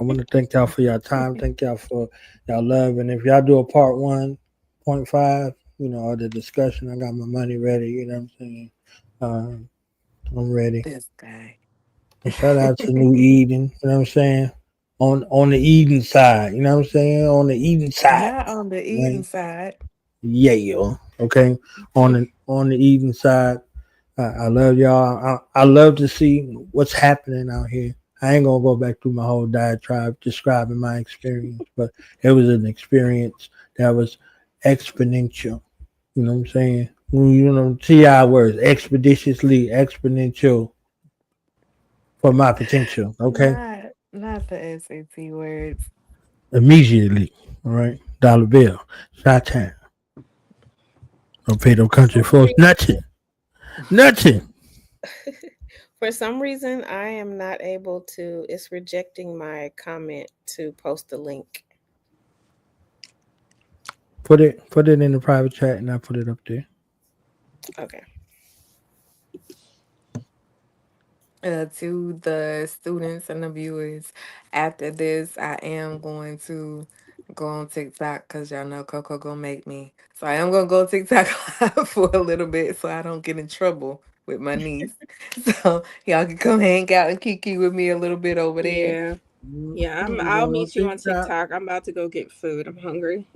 want to thank y'all for your time. Thank y'all for y'all love. And if y'all do a part 1.5, of the discussion, I got my money ready. You know what I'm saying? I'm ready. This guy. And shout out to New Eden. You know what I'm saying? On the Eden side. You know what I'm saying? On the Eden side. Not on the Eden Right? side. Yeah. Okay. On the Eden side. I love y'all. I love to see what's happening out here. I ain't gonna go back through my whole diatribe describing my experience, but it was an experience that was exponential. You know what I'm saying? TI words, expeditiously exponential for my potential. Okay, Not the SAT words. immediately. All right, dollar bill, shot time. Don't pay no country folks nothing. For some reason, I am not able to. It's rejecting my comment to post the link. Put it in the private chat, and I put it up there. Okay. To the students and the viewers, after this, I am going to go on TikTok because y'all know Coco gonna make me. So I am gonna go TikTok live for a little bit so I don't get in trouble with my niece. So y'all can come hang out and kiki with me a little bit over there. Yeah. Yeah, You I'll going on meet you on TikTok? TikTok. I'm about to go get food. I'm hungry.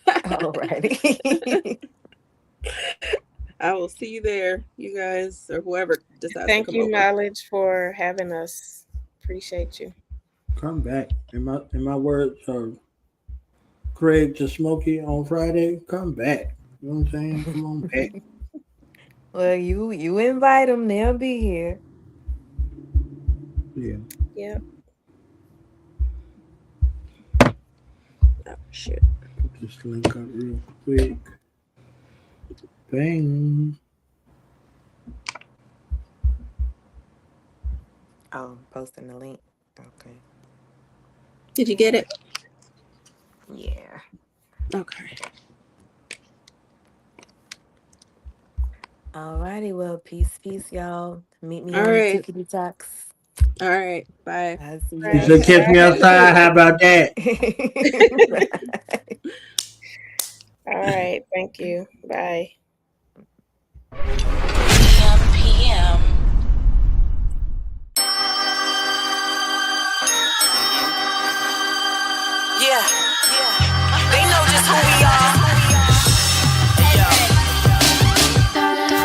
Alrighty. I will see you there, you guys, or whoever decides to Thank come you, over. Knowledge, for having us. Appreciate you. Come back. In my words are Craig to Smokey on Friday. Come back. You know what I'm saying? Come on back. Well, you invite them, they'll be here. Yeah. Yep. Oh, shit. Put this link up real quick. Bang. Oh, posting the link. Okay. Did you get it? Yeah. Okay. Alrighty, well, peace, y'all. Meet me All on the right. Tickety Talks. All right. Bye. I'll see You Right. should catch me outside. How about that? you. All right. Thank you. Bye. PM. Yeah. They know just who we are.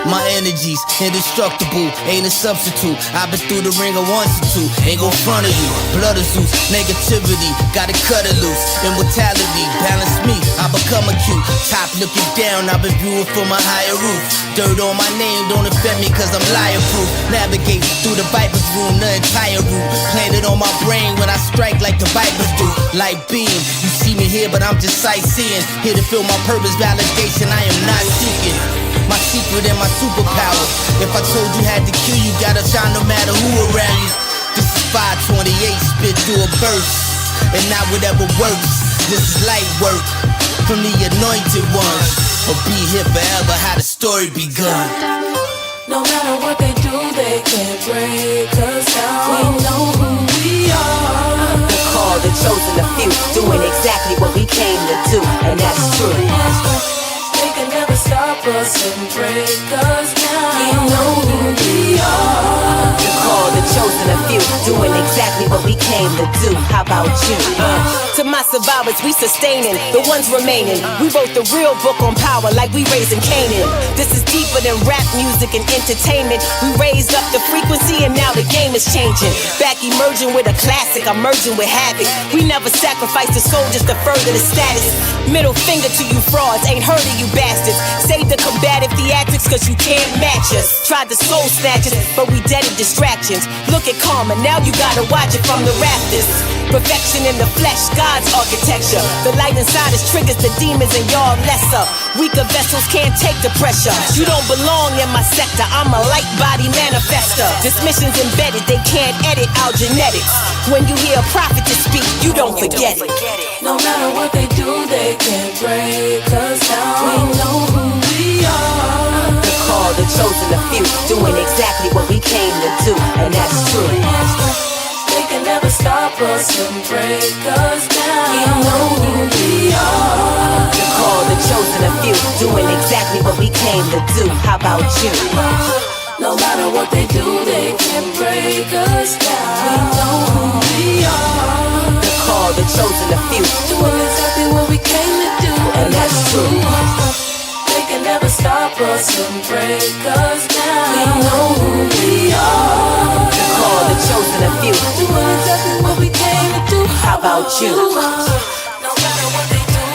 My energy's indestructible, ain't a substitute. I've been through the ringer once or two, ain't gon' front of you. Blood of Zeus, negativity, gotta cut it loose. Immortality, balance me, I become acute. Top looking down, I've been viewing from a higher roof. Dirt on my name don't affect me cause I'm liar proof. Navigate through the viper's room, the entire route. Planted on my brain when I strike like the vipers do. Like beam, you see me here but I'm just sightseeing. Here to feel my purpose, validation I am not seeking. My secret and my superpower. If I told you had to kill you, gotta shine no matter who around you. This is 528, spit through a burst. And not whatever works. This is light work from the anointed ones. Or be here forever, how the story begun. No matter what they do, they can't break us down. We know who we are. The called, the chosen, the few, doing exactly what we came to do, and that's true. They can never stop us and break us down. We know who we are. The called, the chosen, the a few, doing exactly what we came to do. How about you? To my survivors, we sustaining, the ones remaining. We wrote the real book on power like we raising Canaan. This is deeper than rap music and entertainment. We raised up the frequency and now the game is changing. Back emerging with a classic, I'm merging with havoc. We never sacrificed the soldiers to further the status. Middle finger to you frauds, ain't heard of you bastards. Save the combative theatrics cause you can't match us. Tried to soul snatch us, but we dead in distractions. Look at karma, now you gotta watch it from the rafters. Perfection in the flesh, God's architecture. The light inside us triggers the demons and y'all lesser. Weaker vessels can't take the pressure. You don't belong in my sector, I'm a light body manifester. This mission's embedded, they can't edit our genetics. When you hear a prophet to speak, you don't forget it. No matter what they do, they can't break us down. We know who we are. The call, the chosen, the few, doing exactly what we came to do, and that's true. They can never stop us and break us down. We know who we are. The call, the chosen, the few, doing exactly what we came to do. How about you? No matter what they do, they can't break us down. We know who we are. The call, the chosen, the few, doing exactly what we came to do, and that's true. They can never stop us and break us down. We know who we are. The call, the chosen, the few, doing exactly what we came to do. How about you? No matter what they do,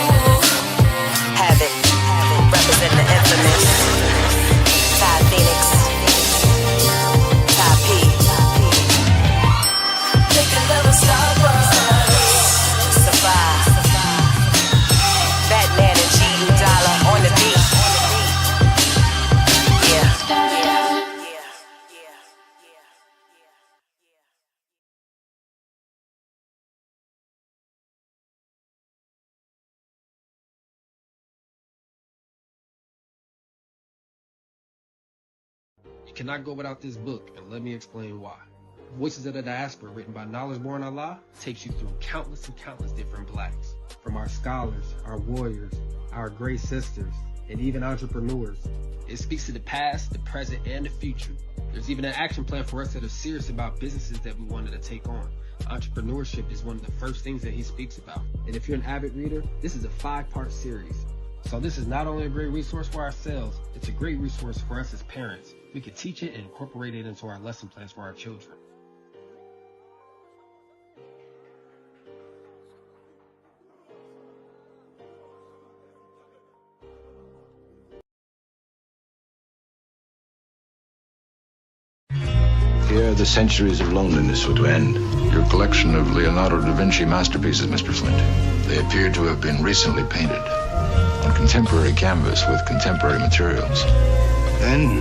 have it. Represent the infamous Ty Phoenix, Ty P. They can never stop us. Survive. Batman and G Dollar on the beat. You cannot go without this book, and let me explain why. Voices of the Diaspora, written by Knowledge Born Allah, takes you through countless and countless different blacks. From our scholars, our warriors, our great sisters, and even entrepreneurs. It speaks to the past, the present, and the future. There's even an action plan for us that are serious about businesses that we wanted to take on. Entrepreneurship is one of the first things that he speaks about. And if you're an avid reader, this is a 5-part series. So this is not only a great resource for ourselves, it's a great resource for us as parents. We can teach it and incorporate it into our lesson plans for our children. Here, the centuries of loneliness were to end. Your collection of Leonardo da Vinci masterpieces, Mr. Flint. They appear to have been recently painted on contemporary canvas with contemporary materials. Then,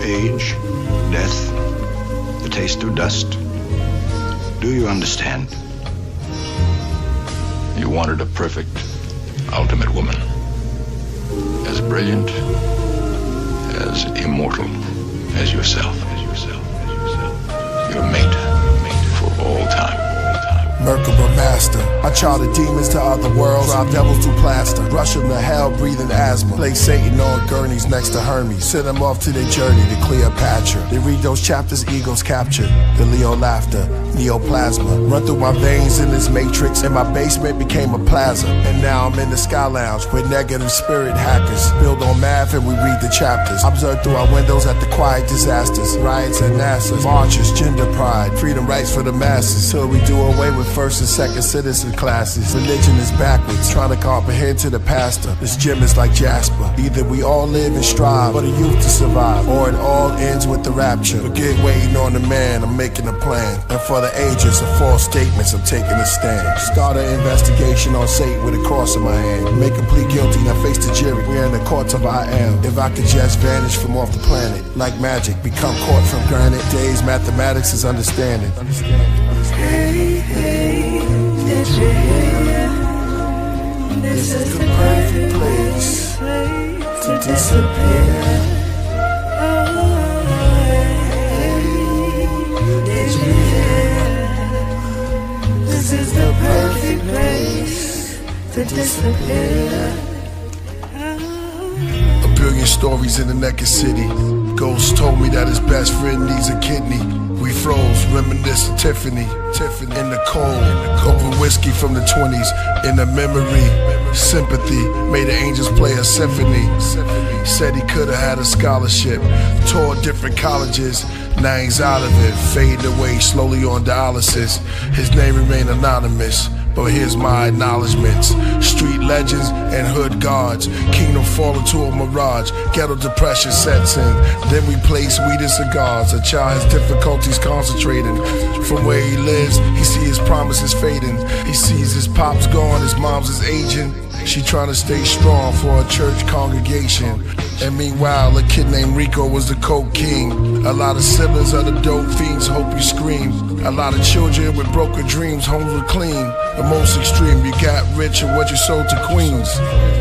age, death, the taste of dust. Do you understand? You wanted a perfect, ultimate woman. As brilliant, as immortal as yourself. Your mate for all time. Merkaba master, I charter demons to other worlds, drive devils to plaster, rush them to hell, breathing asthma, place Satan on gurneys next to Hermes, send them off to their journey to Cleopatra. They read those chapters, egos captured, the Leo laughter, neoplasma, run through my veins in this matrix, and my basement became a plaza, and now I'm in the Sky Lounge, with negative spirit hackers, build on math and we read the chapters, observe through our windows at the quiet disasters, riots at NASA, marches, gender pride, freedom rights for the masses, till we do away with first and second citizen classes. Religion is backwards, trying to comprehend to the pastor. This gym is like Jasper. Either we all live and strive for the youth to survive, or it all ends with the rapture. Forget waiting on the man, I'm making a plan. And for the ages of false statements, I'm taking a stand. Start an investigation on Satan with a cross in my hand. Make him plead guilty, now face the jury. We're in the courts of I am. If I could just vanish from off the planet, like magic, become caught from granite. Days mathematics is understanding. Hey, hey, did you hear? This is the perfect place to disappear. Did you hear? This is the perfect place to disappear. A billion stories in the naked city. Ghost told me that his best friend needs a kidney. We froze, reminisce of Tiffany in the cold. Open whiskey from the 20s in the memory. Sympathy made the angels play a symphony. Said he could've had a scholarship. Toured different colleges, now he's out of it. Fading away slowly on dialysis. His name remained anonymous, but here's my acknowledgements. Street legends and hood guards. Kingdom fall into a mirage. Ghetto depression sets in. Then we place weed and cigars. A child has difficulties concentrating. From where he lives, he sees his promises fading. He sees his pops gone, his mom's is aging. She trying to stay strong for a church congregation. And meanwhile, a kid named Rico was the coke king. A lot of siblings of the dope fiends hope you scream. A lot of children with broken dreams, homes were clean. The most extreme, you got rich and what you sold to queens.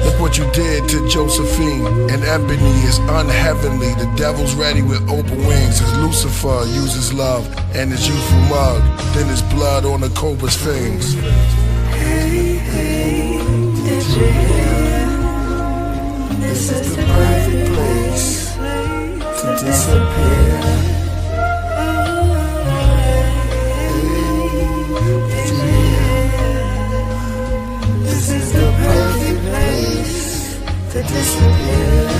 Look what you did to Josephine. And Ebony is unheavenly. The devil's ready with open wings. As Lucifer uses love and his youthful mug. Then his blood on the cobra's fangs. Hey, hey, did you hear? This is the perfect place to disappear. Did you hear? This is the perfect place to disappear.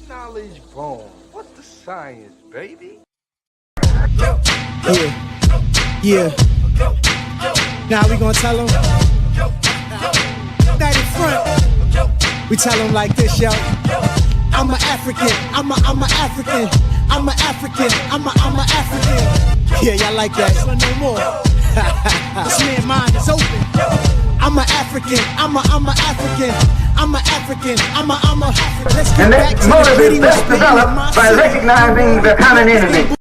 Knowledge bomb. What's the science, baby? Yeah. Now we gonna tell them that in front. We tell them like this, yo. I'm an African. I'm a African. I'm a African. I'm a African. Yeah, y'all like that? No more. This man's mind is open. I'm an African. I'm a African. I'm a African. I'm a. Let's get And back that to motive the is best developed by recognizing the common enemy.